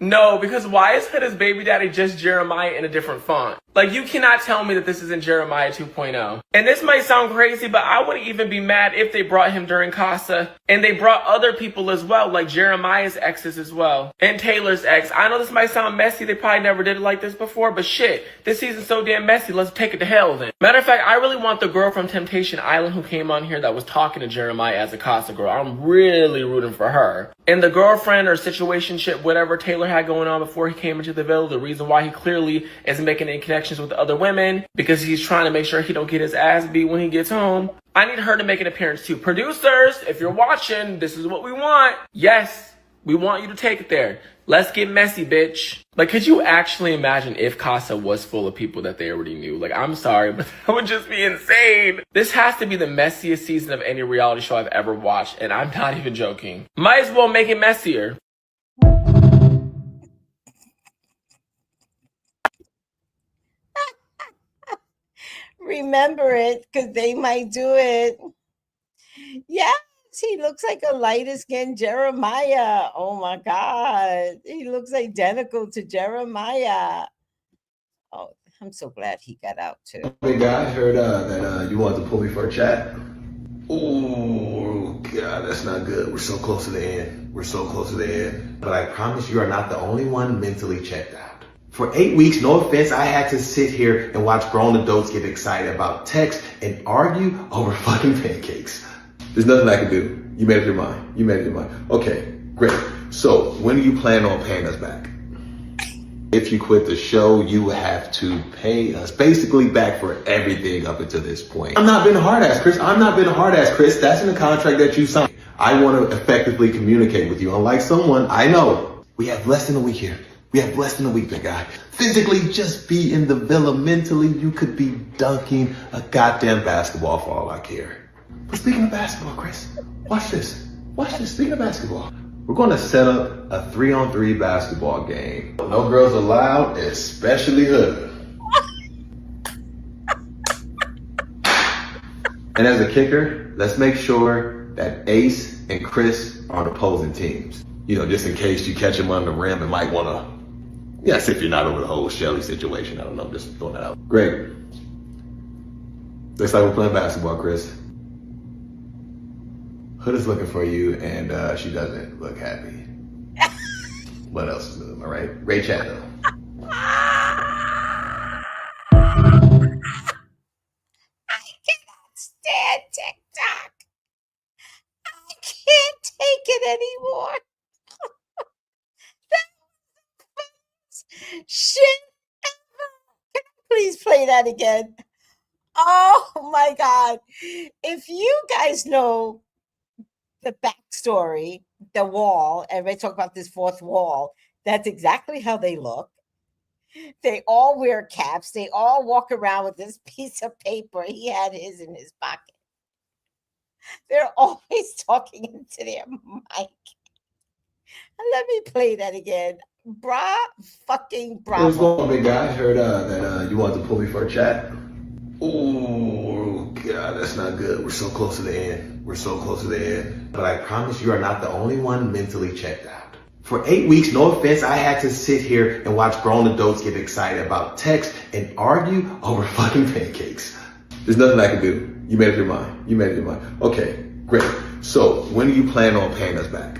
No, because why is Huda's baby daddy just Jeremiah in a different font? Like, you cannot tell me that this isn't Jeremiah 2.0. And this might sound crazy, but I wouldn't even be mad if they brought him during Casa. And they brought other people as well, like Jeremiah's exes as well. And Taylor's ex. I know this might sound messy. They probably never did it like this before, but shit, this season's so damn messy. Let's take it to hell then. Matter of fact, I really want the girl from Temptation Island who came on here that was talking to Jeremiah as a Casa girl. I'm really rooting for her. And the girlfriend or situationship, whatever Taylor had going on before he came into the villa, the reason why he clearly isn't making any connections with other women, because he's trying to make sure he don't get his ass beat when he gets home. I need her to make an appearance too. Producers, if you're watching, this is what we want. Yes, we want you to take it there. Let's get messy, bitch. Like, could you actually imagine if Casa was full of people that they already knew? Like, I'm sorry, but that would just be insane. This has to be the messiest season of any reality show I've ever watched, and I'm not even joking. Might as well make it messier. Remember it, because they might do it. Yes, he looks like a lighter skinned Jeremiah. Oh my God. He looks identical to Jeremiah. Oh, I'm so glad he got out too. Big guy, I heard that you wanted to pull me for a chat. Oh, God, that's not good. We're so close to the end. We're so close to the end. But I promise you are not the only one mentally checked out. For 8 weeks, no offense, I had to sit here and watch grown adults get excited about text and argue over fucking pancakes. There's nothing I can do. You made up your mind. You made up your mind. Okay, great. So when do you plan on paying us back? If you quit the show, you have to pay us basically back for everything up until this point. I'm not being a hard ass, Chris. I'm not being a hard ass, Chris. That's in the contract that you signed. I want to effectively communicate with you. Unlike someone I know, we have less than a week here. We have less than a week, big guy. Physically, just be in the villa. Mentally, you could be dunking a goddamn basketball for all I care. But speaking of basketball, Chris, watch this. Watch this. Speaking of basketball, we're going to set up a 3-on-3 basketball game. No girls allowed, especially Huda. And as a kicker, let's make sure that Ace and Chris are on opposing teams. You know, just in case you catch them on the rim and might want to, yes, if you're not over the whole Shelly situation. I don't know, just throwing that out. Great. Looks like we're playing basketball, Chris. Huda's looking for you, and she doesn't look happy. What else is new, all right? Great chat, though. I cannot stand TikTok. I can't take it anymore. Shit ever. Can I please play that again? Oh my God. If you guys know the backstory, the wall, and we talk about this fourth wall, that's exactly how they look. They all wear caps. They all walk around with this piece of paper. He had his in his pocket. They're always talking into their mic. Let me play that again. Fucking bravo. What's going on, big guy? I heard that you wanted to pull me for a chat. Oh, God, that's not good. We're so close to the end. We're so close to the end. But I promise you are not the only one mentally checked out. For 8 weeks, no offense, I had to sit here and watch grown adults get excited about text and argue over fucking pancakes. There's nothing I can do. You made up your mind. You made up your mind. Okay, great. So when do you plan on paying us back?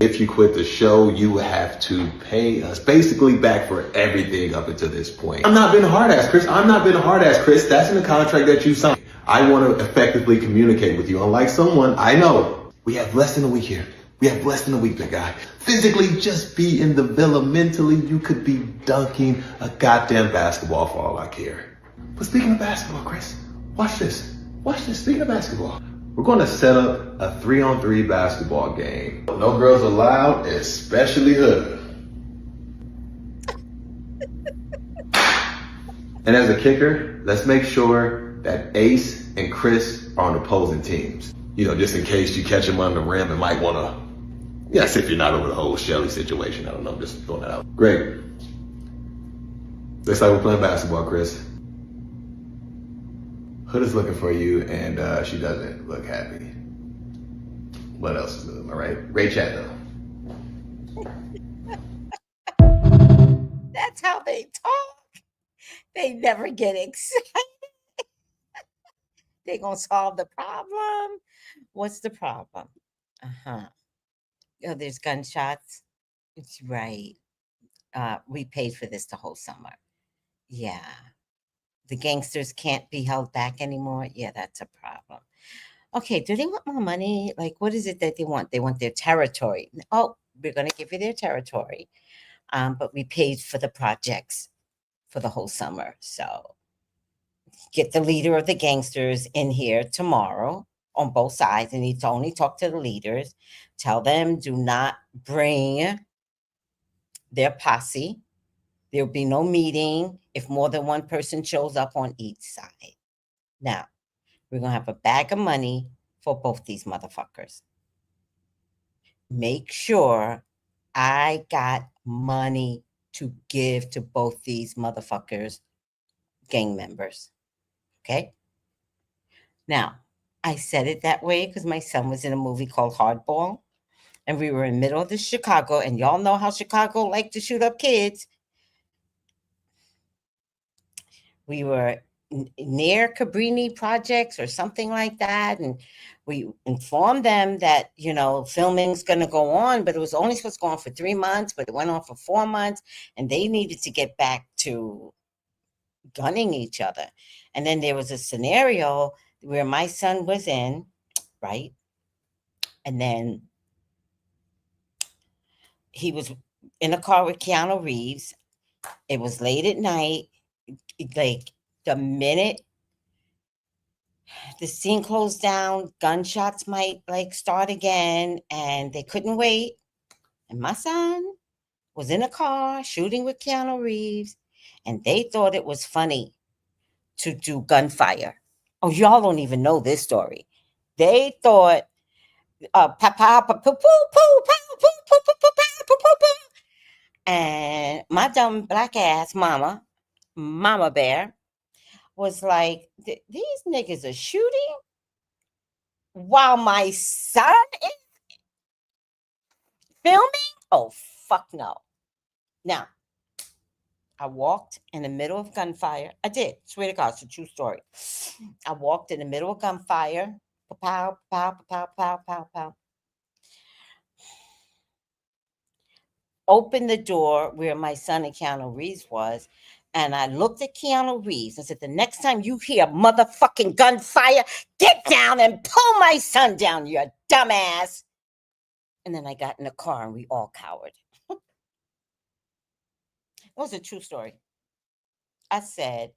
If you quit the show, you have to pay us basically back for everything up until this point. I'm not being a hard ass, Chris. I'm not being a hard ass, Chris. That's in the contract that you signed. I want to effectively communicate with you. Unlike someone I know, we have less than a week here. We have less than a week, big guy. Physically, just be in the villa. Mentally, you could be dunking a goddamn basketball for all I care. But speaking of basketball, Chris, watch this. Watch this. Speaking of basketball, we're going to set up a 3-on-3 basketball game. No girls allowed, especially Huda. And as a kicker, let's make sure that Ace and Chris are on opposing teams. You know, just in case you catch them on the rim and might want to, yes, if you're not over the whole Shelly situation. I don't know, just throwing that out. Great. Looks like we're playing basketball, Chris. Huda's looking for you, and she doesn't look happy. What else is new, all right? Great chat, though. That's how they talk. They never get excited. They gonna solve the problem. What's the problem? Uh-huh. Oh, there's gunshots. It's right. We paid for this the whole summer. Yeah. The gangsters can't be held back anymore. Yeah, that's a problem. Okay, do they want more money? Like, what is it that they want? They want their territory. Oh, we're going to give you their territory. But we paid for the projects for the whole summer. So get the leader of the gangsters in here tomorrow on both sides. And need to only talk to the leaders. Tell them do not bring their posse. There'll be no meeting if more than one person shows up on each side. Now, we're going to have a bag of money for both these motherfuckers. Make sure I got money to give to both these motherfuckers, gang members. Okay? Now, I said it that way because my son was in a movie called Hardball. And we were in the middle of the Chicago. And y'all know how Chicago like to shoot up kids. We were near Cabrini projects or something like that. And we informed them that, filming's going to go on, but it was only supposed to go on for 3 months, but it went on for 4 months. And they needed to get back to gunning each other. And then there was a scenario where my son was in, right? And then he was in a car with Keanu Reeves. It was late at night. Like the minute the scene closed down, gunshots might start again, and they couldn't wait. And my son was in a car shooting with Keanu Reeves, and they thought it was funny to do gunfire. Oh, y'all don't even know this story. They thought, and my dumb black ass mama bear, was like, these niggas are shooting while my son is filming? Oh, fuck no. Now, I walked in the middle of gunfire. I did. Swear to God, it's a true story. I walked in the middle of gunfire. Pow, pow, pow, pow, pow, pow. Opened the door where my son and Keanu Reeves was. And I looked at Keanu Reeves and said, the next time you hear motherfucking gunfire, get down and pull my son down, you dumbass. And then I got in the car and we all cowered. It was a true story. I said,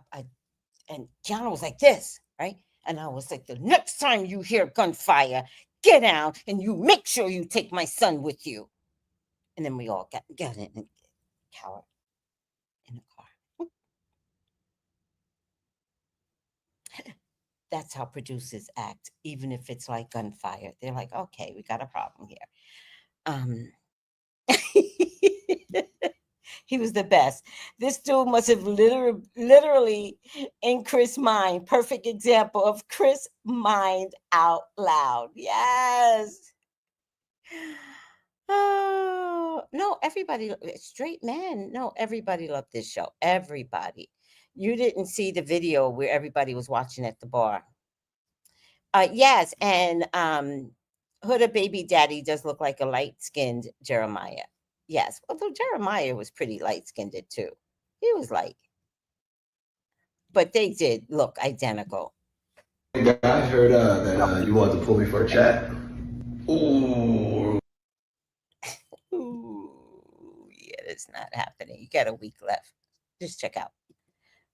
and Keanu was like this, right? And I was like, the next time you hear gunfire, get down and you make sure you take my son with you. And then we all got in and cowered. In the car. That's how producers act, even if it's like gunfire. They're like, okay, we got a problem here. He was the best. This dude must have literally in Chris' mind. Perfect example of Chris' mind out loud. Yes. Oh, no, everybody, straight men. No, everybody loved this show. Everybody. You didn't see the video where everybody was watching at the bar. Yes, and Huda Baby Daddy does look like a light-skinned Jeremiah. Yes, although Jeremiah was pretty light-skinned too. He was light. But they did look identical. I heard that you wanted to pull me for a chat. Ooh. Ooh, yeah, that's not happening. You got a week left. Just check out.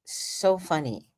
So funny.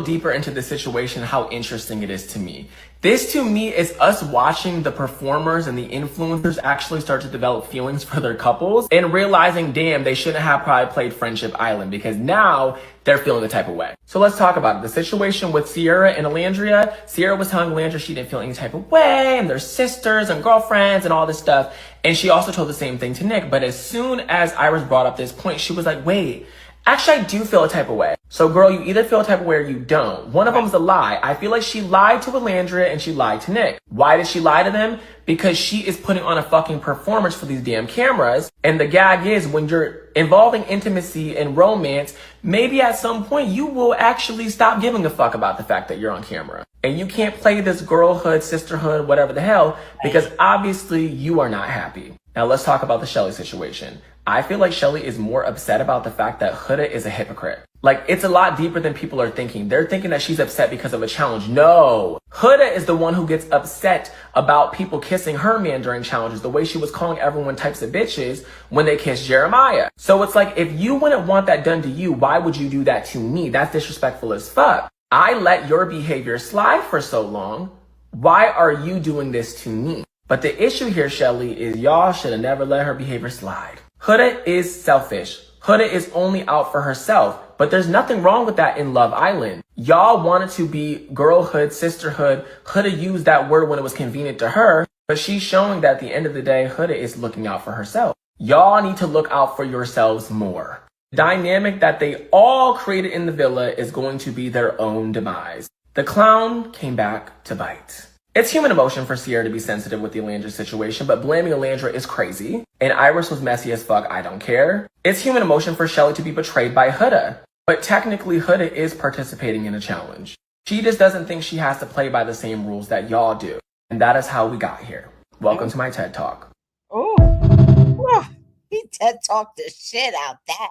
Deeper into the situation, how interesting it is to me. This to me is us watching the performers and the influencers actually start to develop feelings for their couples and realizing, damn, they shouldn't have probably played Friendship Island because now they're feeling the type of way. So let's talk about it. The situation with Sierra and Alandria. Sierra was telling Alandria she didn't feel any type of way and they're sisters and girlfriends and all this stuff. And she also told the same thing to Nick. But as soon as Iris brought up this point, she was like, wait, Actually, I do feel a type of way. So, girl, you either feel a type of way or you don't. One of them's a lie. I feel like she lied to Alandria and she lied to Nick. Why did she lie to them? Because she is putting on a fucking performance for these damn cameras. And the gag is, when you're involving intimacy and romance, maybe at some point you will actually stop giving a fuck about the fact that you're on camera. And you can't play this girlhood, sisterhood, whatever the hell, because obviously you are not happy. Now let's talk about the Shelly situation. I feel like Shelly is more upset about the fact that Huda is a hypocrite. Like, it's a lot deeper than people are thinking. They're thinking that she's upset because of a challenge. No. Huda is the one who gets upset about people kissing her man during challenges, the way she was calling everyone types of bitches when they kissed Jeremiah. So it's like, if you wouldn't want that done to you, why would you do that to me? That's disrespectful as fuck. I let your behavior slide for so long. Why are you doing this to me? But the issue here, Shelly, is y'all should have never let her behavior slide. Huda is selfish. Huda is only out for herself. But there's nothing wrong with that in Love Island. Y'all wanted to be girlhood, sisterhood. Huda used that word when it was convenient to her. But she's showing that at the end of the day, Huda is looking out for herself. Y'all need to look out for yourselves more. The dynamic that they all created in the villa is going to be their own demise. The clown came back to bite. It's human emotion for Sierra to be sensitive with the Alandra situation, but blaming Alandra is crazy. And Iris was messy as fuck, I don't care. It's human emotion for Shelly to be betrayed by Huda. But technically, Huda is participating in a challenge. She just doesn't think she has to play by the same rules that y'all do. And that is how we got here. Welcome to my TED Talk. Oh, he TED talked the shit out that.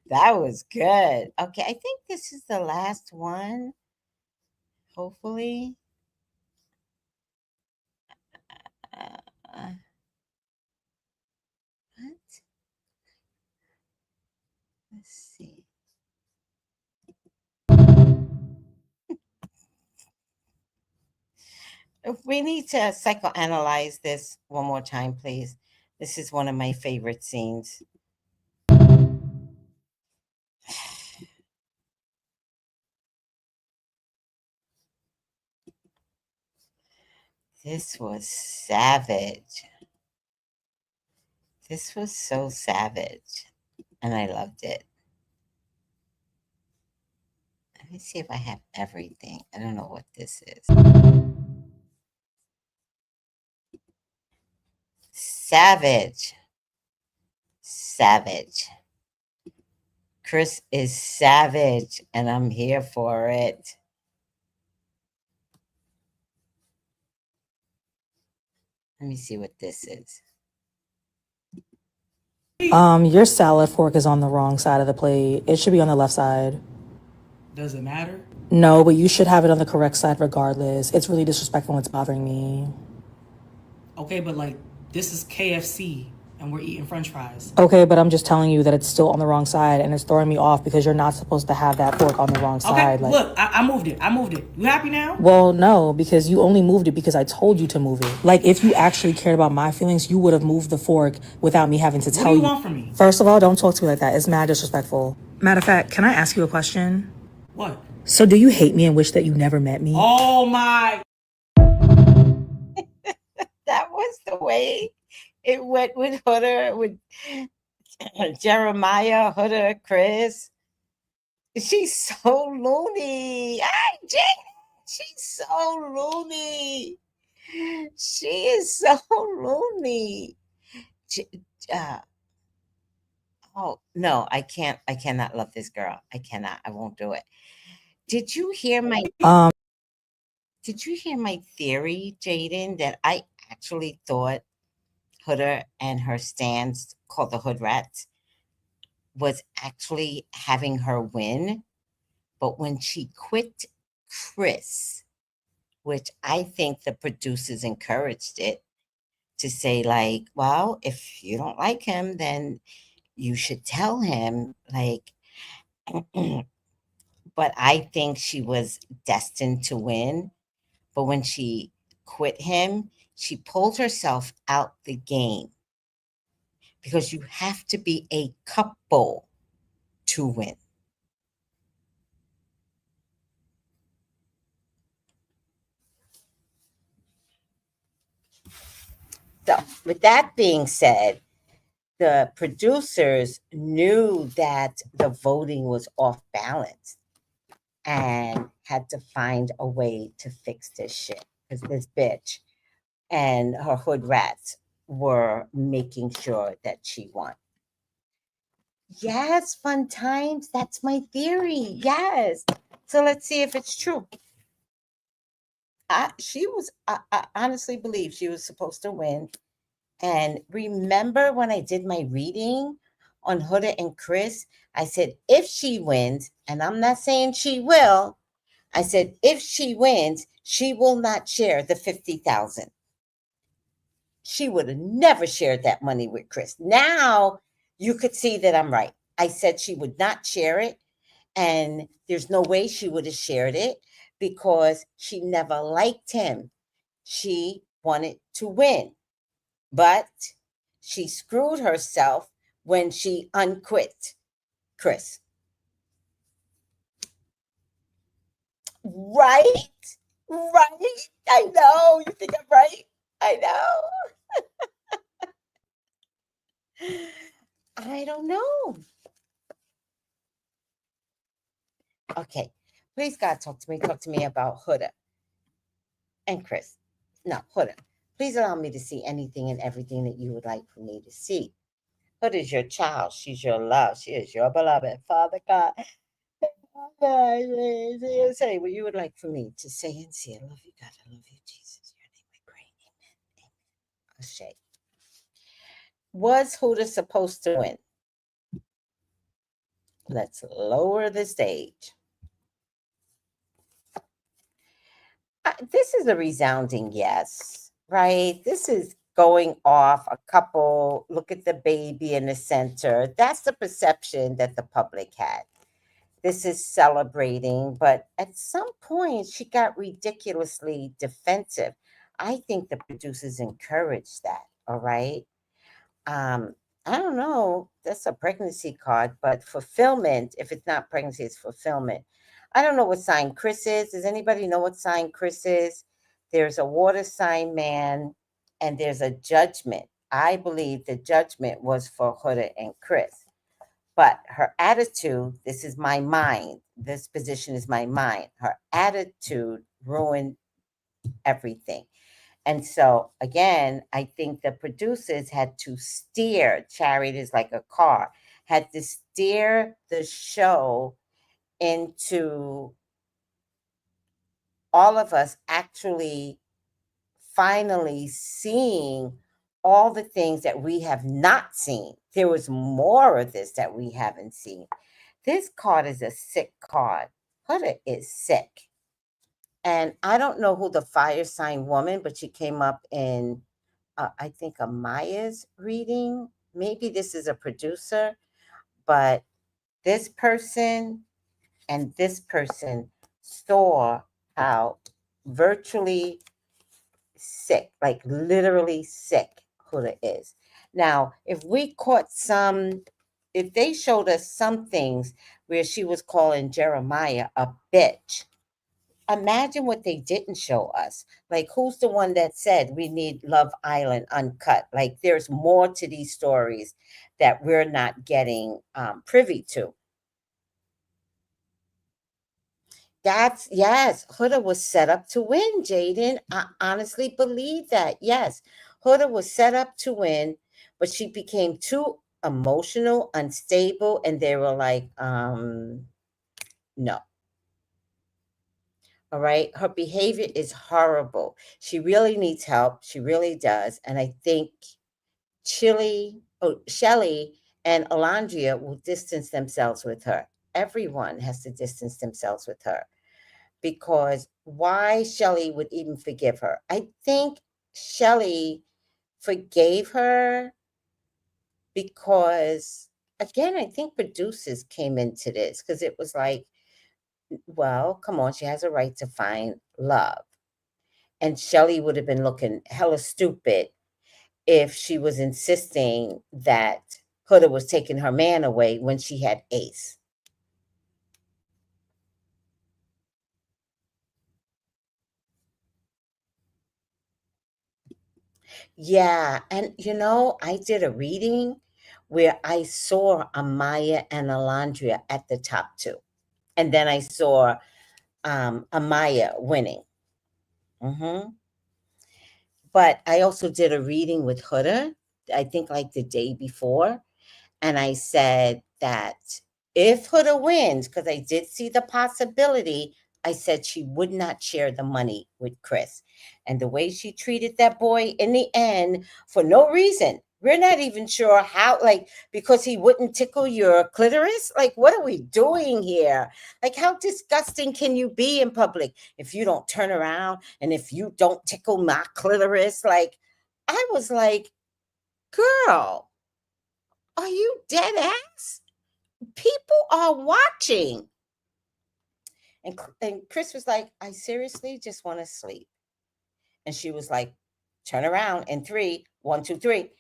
That was good. Okay, I think this is the last one. Hopefully. What? Let's see. If we need to psychoanalyze this one more time, please. This is one of my favorite scenes. This was savage. This was so savage, and I loved it. Let me see if I have everything. I don't know what this is. Savage. Savage. Chris is savage, and I'm here for it. Let me see what this is. Your salad fork is on the wrong side of the plate. It should be on the left side. Does it matter? No, but you should have it on the correct side regardless. It's really disrespectful and it's bothering me. Okay, but like, this is KFC and we're eating French fries. Okay, but I'm just telling you that it's still on the wrong side and it's throwing me off because you're not supposed to have that fork on the wrong side. Okay, look, I moved it. You happy now? Well, no, because you only moved it because I told you to move it. Like, if you actually cared about my feelings, you would have moved the fork without me having to tell you. What do you want from me? First of all, don't talk to me like that. It's mad disrespectful. Matter of fact, can I ask you a question? What? So do you hate me and wish that you never met me? Oh my. That was the way it went with Huda, with Jeremiah, Huda, Chris. She's so loony. Ay, Jane, she's so loony. She is so loony. Oh no, I can't. I cannot love this girl. I cannot. I won't do it. Did you hear my? Did you hear my theory, Jaden? That I actually thought Huda and her stands, called the Hood Rats, was actually having her win. But when she quit Chris, which I think the producers encouraged it, to say, like, well, if you don't like him, then you should tell him, like, but I think she was destined to win. But when she quit him, she pulled herself out the game, because you have to be a couple to win. So, with that being said, the producers knew that the voting was off balance and had to find a way to fix this shit. Because this bitch and her hood rats were making sure that she won. Yes, fun times. That's my theory. Yes. So let's see if it's true. I honestly believe she was supposed to win. And remember when I did my reading on Huda and Chris, I said, if she wins, and I'm not saying she will, I said, if she wins, she will not share the 50,000. She would have never shared that money with Chris. Now you could see that I'm right. I said she would not share it, and there's no way she would have shared it because she never liked him. She wanted to win, but she screwed herself when she unquit Chris. Right? Right? I know. You think I'm right? I know. I don't know. Okay. Please, God, talk to me. Talk to me about Huda and Chris. No, Huda. Please allow me to see anything and everything that you would like for me to see. Huda is your child. She's your love. She is your beloved. Father God. Say what you would like for me to say and see. I love you, God. I love you, Jesus. Your name I pray. Amen. Amen. Ashay. Was Huda supposed to win? Let's lower the stage. This is a resounding yes, right? This is going off a couple. Look at the baby in the center. That's the perception that the public had. This is celebrating, but at some point she got ridiculously defensive. I think the producers encouraged that. All right. um, I don't know. That's a pregnancy card, but fulfillment, if it's not pregnancy, it's fulfillment. I don't know what sign Chris is. Does anybody know what sign Chris is? There's a water sign man and there's a judgment. I believe the judgment was for Huda and Chris. But her attitude, this is my mind. This position is my mind. Her attitude ruined everything. And so again, I think the producers had to steer, Chariot is like a car, had to steer the show into all of us actually finally seeing all the things that we have not seen. There was more of this that we haven't seen. This card is a sick card. Huda is sick. And I don't know who the fire sign woman, but she came up in I think Amaya's reading. Maybe this is a producer, but this person and this person saw how virtually sick, like literally sick, Huda is. Now, if they showed us some things where she was calling Jeremiah a bitch, imagine what they didn't show us. Like, who's the one that said we need Love Island uncut? Like, there's more to these stories that we're not getting privy to. That's yes, Huda was set up to win, Jaden. I honestly believe that. Yes, Huda was set up to win, but she became too emotional, unstable, and they were like, no. All right. Her behavior is horrible. She really needs help. She really does. And I think Shelly and Alondria will distance themselves with her. Everyone has to distance themselves with her because why Shelly would even forgive her? I think Shelly forgave her because, again, I think producers came into this because it was like, well, come on, she has a right to find love. And Shelly would have been looking hella stupid if she was insisting that Huda was taking her man away when she had Ace. Yeah, and I did a reading where I saw Amaya and Alondria at the top two. And then I saw Amaya winning. But I also did a reading with Huda, I think like the day before. And I said that if Huda wins, because I did see the possibility, I said she would not share the money with Chris. And the way she treated that boy in the end, for no reason, we're not even sure how, like, because he wouldn't tickle your clitoris. Like, what are we doing here? Like, how disgusting can you be in public if you don't turn around and if you don't tickle my clitoris? Like, I was like, girl, are you dead ass? People are watching. And Chris was like, I seriously just want to sleep. And she was like, turn around in 3, 1, 2, 3.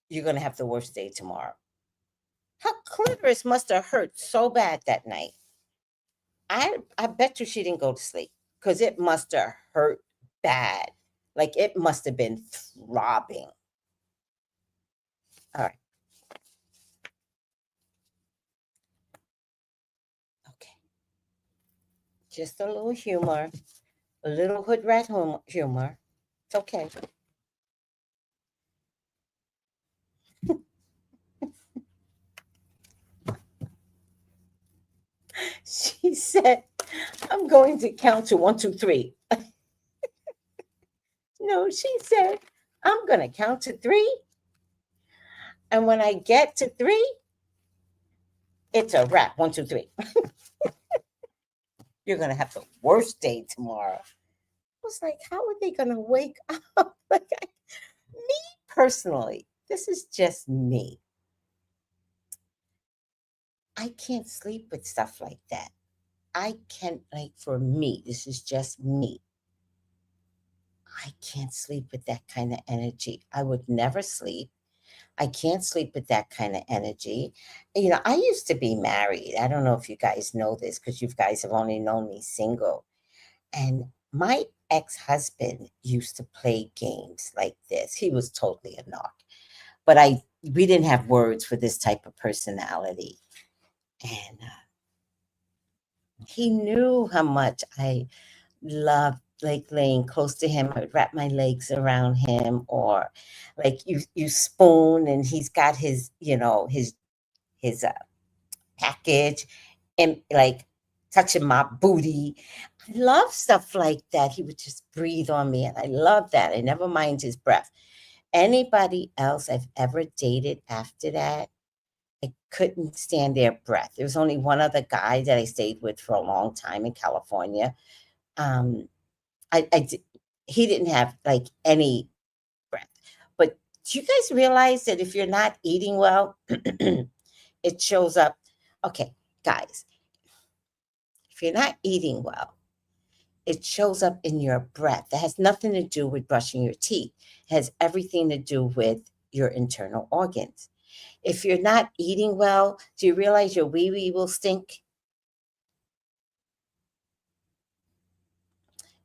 You're going to have the worst day tomorrow. Her clitoris must have hurt so bad that night. I bet you she didn't go to sleep because it must have hurt bad. Like it must have been throbbing. All right. Okay. Just a little humor, a little hood rat humor. It's okay. She said, I'm going to count to 1, 2, 3. No, she said, I'm going to count to 3. And when I get to 3, it's a wrap. 1, 2, 3. You're going to have the worst day tomorrow. I was like, how are they going to wake up? Like, me personally, this is just me. I can't sleep with stuff like that. I can't, like, for me, this is just me. I can't sleep with that kind of energy. I would never sleep. I can't sleep with that kind of energy. You know, I used to be married. I don't know if you guys know this because you guys have only known me single. And my ex-husband used to play games like this. He was totally a narc. But we didn't have words for this type of personality. And he knew how much I loved like laying close to him. I would wrap my legs around him, or like you spoon and he's got his, his package and like touching my booty. I love stuff like that. He would just breathe on me and I love that. I never mind his breath. Anybody else I've ever dated after that, I couldn't stand their breath. There was only one other guy that I stayed with for a long time in California. He didn't have like any breath. But do you guys realize that if you're not eating well, it shows up? Okay, guys, if you're not eating well, it shows up in your breath. That has nothing to do with brushing your teeth. It has everything to do with your internal organs. If you're not eating well, do you realize your wee-wee will stink?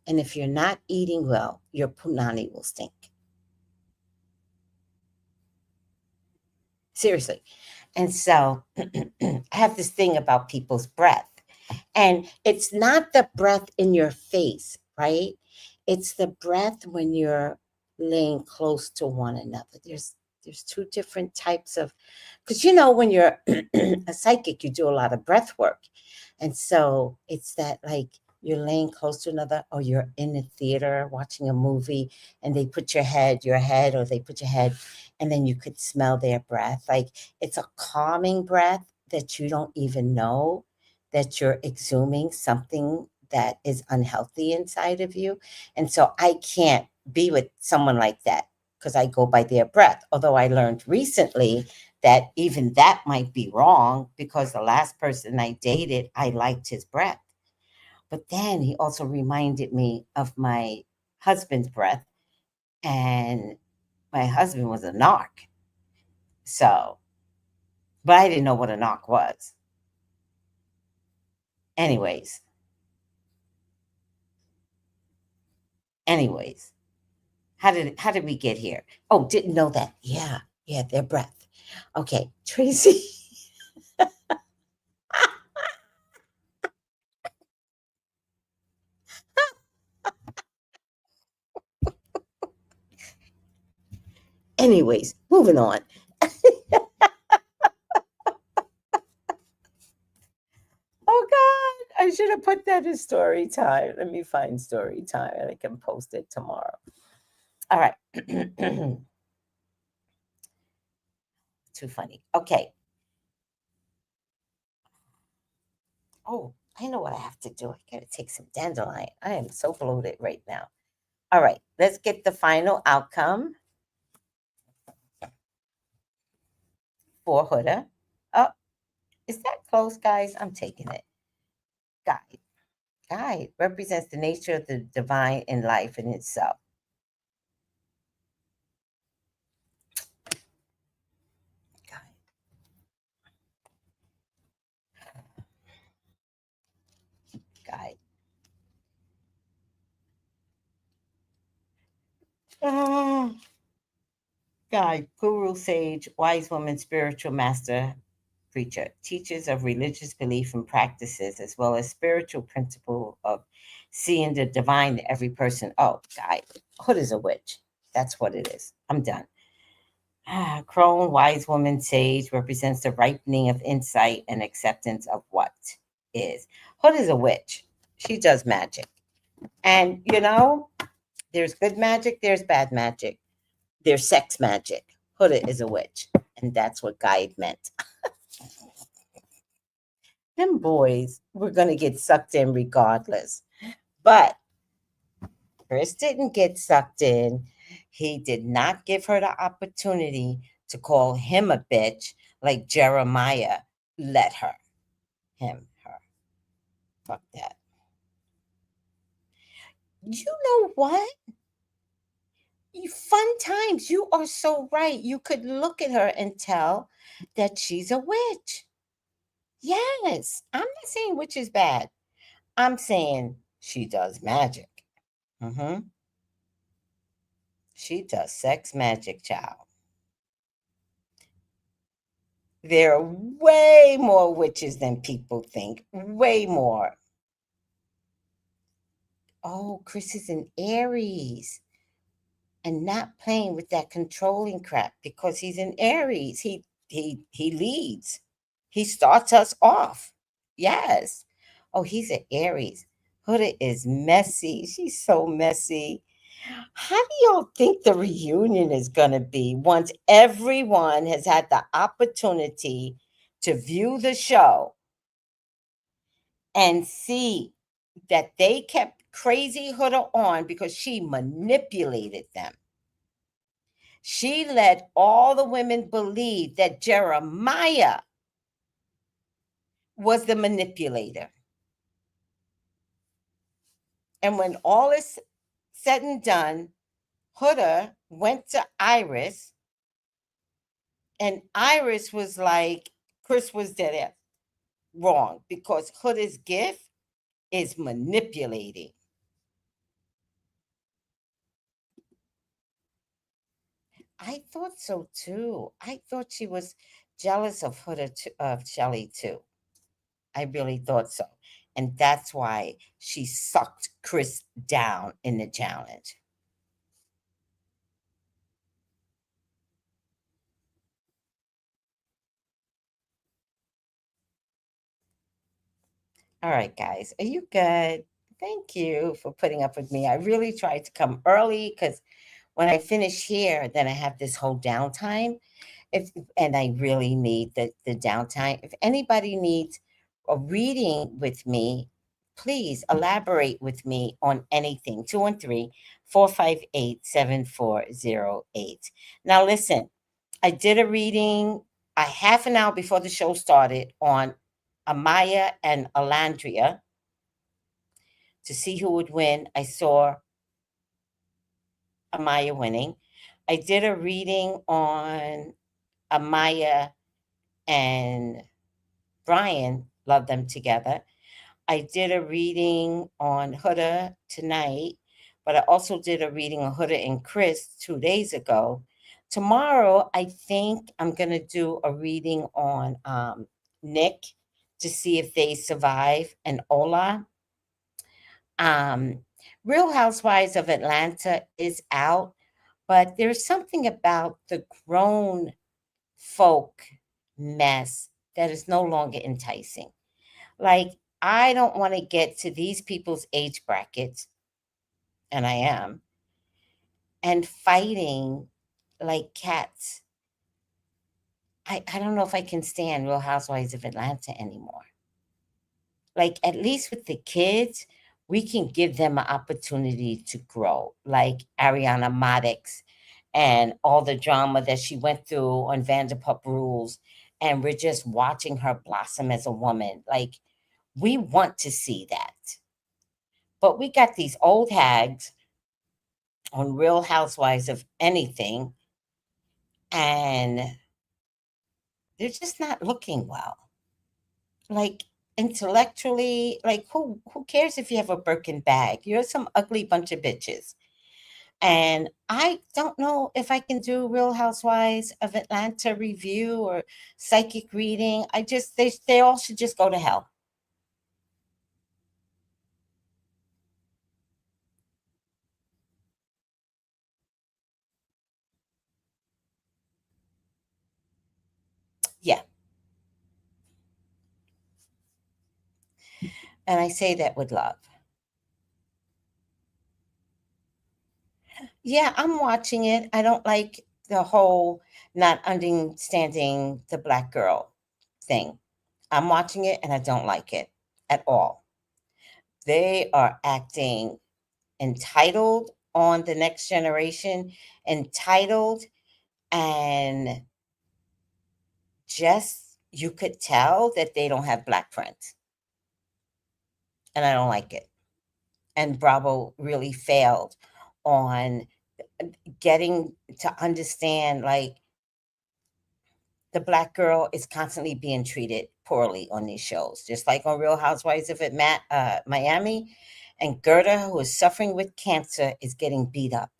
And if you're not eating well, your punani will stink. Seriously. And so I have this thing about people's breath. And it's not the breath in your face, right? It's the breath when you're laying close to one another. There's two different types of, because when you're a psychic, you do a lot of breath work. And so it's that like you're laying close to another, or you're in a theater watching a movie and they put your head, or they put your head, and then you could smell their breath. Like it's a calming breath that you don't even know that you're exhuming something that is unhealthy inside of you. And so I can't be with someone like that because I go by their breath. Although I learned recently that even that might be wrong, because the last person I dated, I liked his breath. But then he also reminded me of my husband's breath, and my husband was a narc. So, but I didn't know what a narc was. Anyways, how did we get here? Oh, didn't know that. Yeah, Yeah, their breath. Okay, Tracy. Anyways, moving on. Oh God, I should have put that in story time. Let me find story time and I can post it tomorrow. All right. Too funny. Okay. Oh, I know what I have to do. I gotta take some dandelion. I am so bloated right now. All right, let's get the final outcome for Huda. Oh, is that close, guys? I'm taking it. Guide. Guide represents the nature of the divine in life in itself. Guide. Guide. Oh, guide. Guru, sage, wise woman, spiritual master, preacher, teachers of religious belief and practices, as well as spiritual principle of seeing the divine in every person. Oh, guide. Hood is a witch. That's what it is. I'm done. Crone, wise woman, sage, represents the ripening of insight and acceptance of what is. Hood is a witch. She does magic. And, there's good magic, there's bad magic, there's sex magic. Huda is a witch. And that's what guide meant. Them boys were going to get sucked in regardless. But Chris didn't get sucked in. He did not give her the opportunity to call him a bitch like Jeremiah let her. Her. Fuck that. You know what? Fun times. You are so right. You could look at her and tell that she's a witch. Yes. I'm not saying witch is bad. I'm saying she does magic. Mm-hmm. She does sex magic, child. There are way more witches than people think. Way more. Oh, Chris is in Aries and not playing with that controlling crap because he's in Aries. He leads. He starts us off. Yes. Oh, he's an Aries. Huda is messy. She's so messy. How do y'all think the reunion is going to be once everyone has had the opportunity to view the show and see that they kept crazy Huda on because she manipulated them? She let all the women believe that Jeremiah was the manipulator. And when all is said and done, Huda went to Iris, and Iris was like, Chris was dead wrong because Huda's gift is manipulating. I thought so too. I thought she was jealous of of Shelly too. I really thought so. And that's why she sucked Chris down in the challenge. All right, guys, are you good? Thank you for putting up with me. I really tried to come early because when I finish here, then I have this whole downtime. And I really need the downtime. If anybody needs a reading with me, please elaborate with me on anything. 213-458-7408. Now listen, I did a reading a half an hour before the show started on Amaya and Alandria to see who would win. I saw Amaya winning. I did a reading on Amaya and Brian, love them together. I did a reading on Huda tonight, but I also did a reading on Huda and Chris 2 days ago Tomorrow, I think I'm going to do a reading on Nick to see if they survive, and Ola. Um, Real Housewives of Atlanta is out, but there's something about the grown folk mess that is no longer enticing. Like, I don't want to get to these people's age brackets, and I am, and fighting like cats. I don't know if I can stand Real Housewives of Atlanta anymore. Like, at least with the kids, we can give them an opportunity to grow, like Ariana Maddox and all the drama that she went through on Vanderpump Rules. And we're just watching her blossom as a woman. Like, we want to see that. But we got these old hags on Real Housewives of anything, and they're just not looking well. Like, intellectually, like, who cares if you have a Birkin bag? You're some ugly bunch of bitches. And I don't know if I can do Real Housewives of Atlanta review or psychic reading. They all should just go to hell. Yeah. And I say that with love. Yeah, I'm watching it. I don't like the whole not understanding the black girl thing. I'm watching it and I don't like it at all. They are acting entitled on the next generation, entitled, and just you could tell that they don't have black friends. And I don't like it. And Bravo really failed on getting to understand, like, the black girl is constantly being treated poorly on these shows, just like on Real Housewives of Miami. And Gerda, who is suffering with cancer, is getting beat up.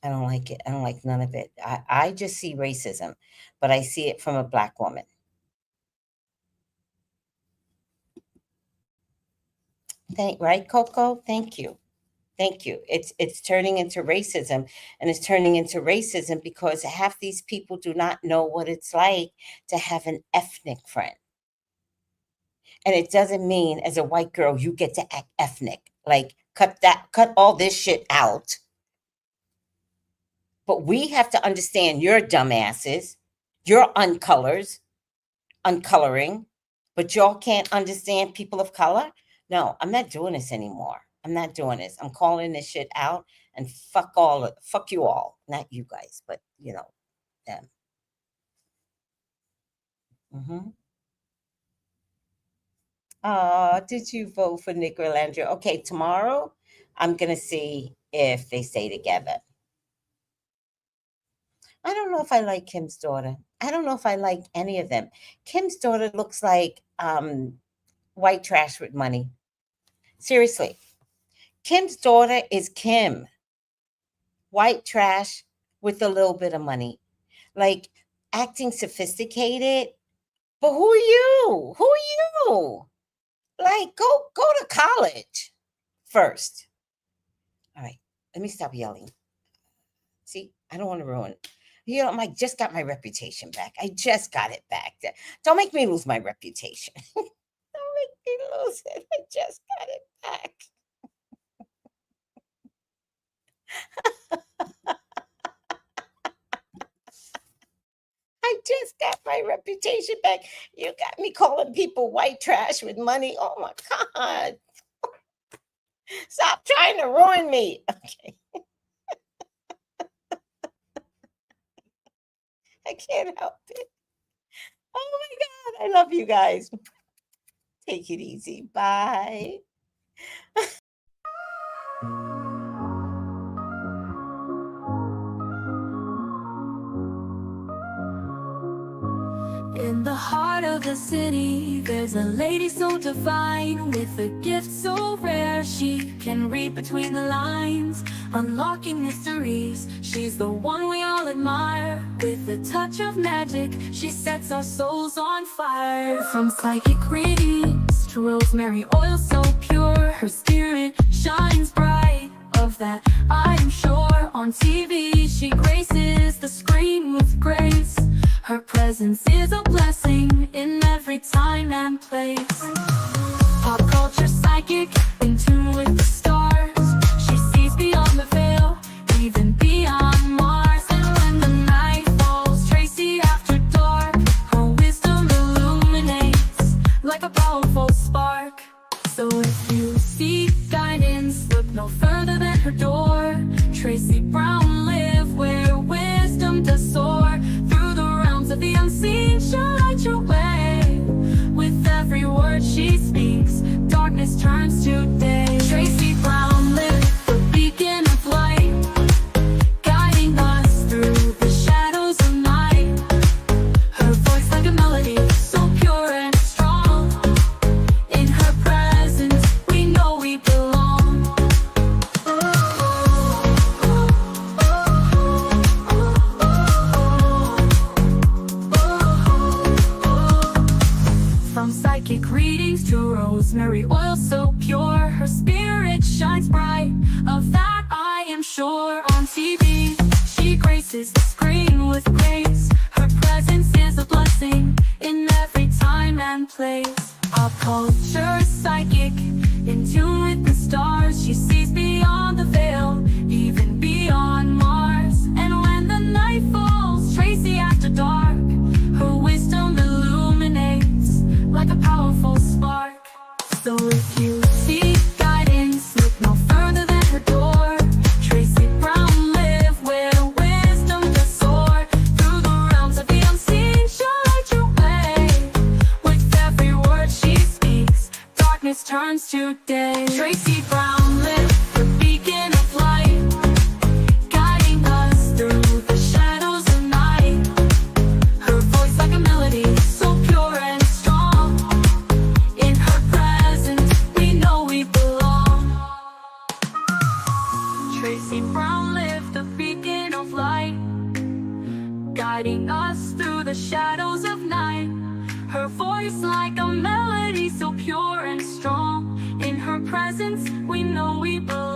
I don't like it. I don't like none of it. I just see racism, but I see it from a black woman. Right, Coco? Thank you. Thank you. It's turning into racism, and it's turning into racism because half these people do not know what it's like to have an ethnic friend. And it doesn't mean as a white girl you get to act ethnic. Like, cut all this shit out. But we have to understand your dumbasses, your uncoloring, but y'all can't understand people of color. No, I'm not doing this anymore. I'm not doing this. I'm calling this shit out, and fuck you all. Not you guys, but them. Mm-hmm. Did you vote for Nick Orlando? Okay, tomorrow I'm gonna see if they stay together. I don't know if I like Kim's daughter. I don't know if I like any of them. Kim's daughter looks like white trash with money. Seriously. Kim's daughter is Kim. White trash with a little bit of money. Like, acting sophisticated. But who are you? Who are you? Like, go to college first. All right. Let me stop yelling. See, I don't want to ruin. I just got my reputation back. I just got it back. Don't make me lose my reputation. Don't make me lose it. I just got it back. I just got my reputation back. You got me calling people white trash with money. Oh my God. Stop trying to ruin me. Okay. I can't help it. Oh my God. I love you guys. Take it easy. Bye. In the heart of of the city, there's a lady so divine, with a gift so rare. She can read between the lines, unlocking mysteries. She's the one we all admire. With a touch of magic, she sets our souls on fire. From psychic readings to rosemary oil so pure, her spirit shines bright. Of that I'm sure. On TV she graces the screen with grace. Her presence is a blessing in every time and place. Pop culture psychic, in tune with the stars. She sees beyond the veil, even beyond Mars. And when the night falls, Tracy after dark, her wisdom illuminates like a powerful spark. So if you seek guidance, look no further than her door. Tracy Brown live where wisdom does soar. Through the realms of the unseen, she'll light your way. With every word she speaks, darkness turns to day. Tracy Brown live, the beacon of light, guiding us through the shadows of night. Her voice like a melody, so pure and strong. In her presence, we know we belong. From psychic readings to rosemary oil so pure, her spirit shines bright. Of that I am sure. On TV, she graces the screen with grace. Her presence is a blessing in every time and place. Pop culture psychic, in tune with the stars. She sees beyond the veil, even beyond Mars. And when the night falls, Tracy after dark, her wisdom illuminates like a powerful spark. So if you seek guidance, look no further than her door. Tracy Brown live where wisdom does soar. Through the realms of the unseen, she'll light your way. With every word she speaks, darkness turns to day. Tracy Brown live, the beacon of light, guiding us through the shadows of night. Her voice like a melody, so pure and strong. In her presence, we know we belong. Tracy Brown live, the beacon of light, guiding us through the shadows of night. Her voice like a melody, so pure and strong. In her presence, we know we belong.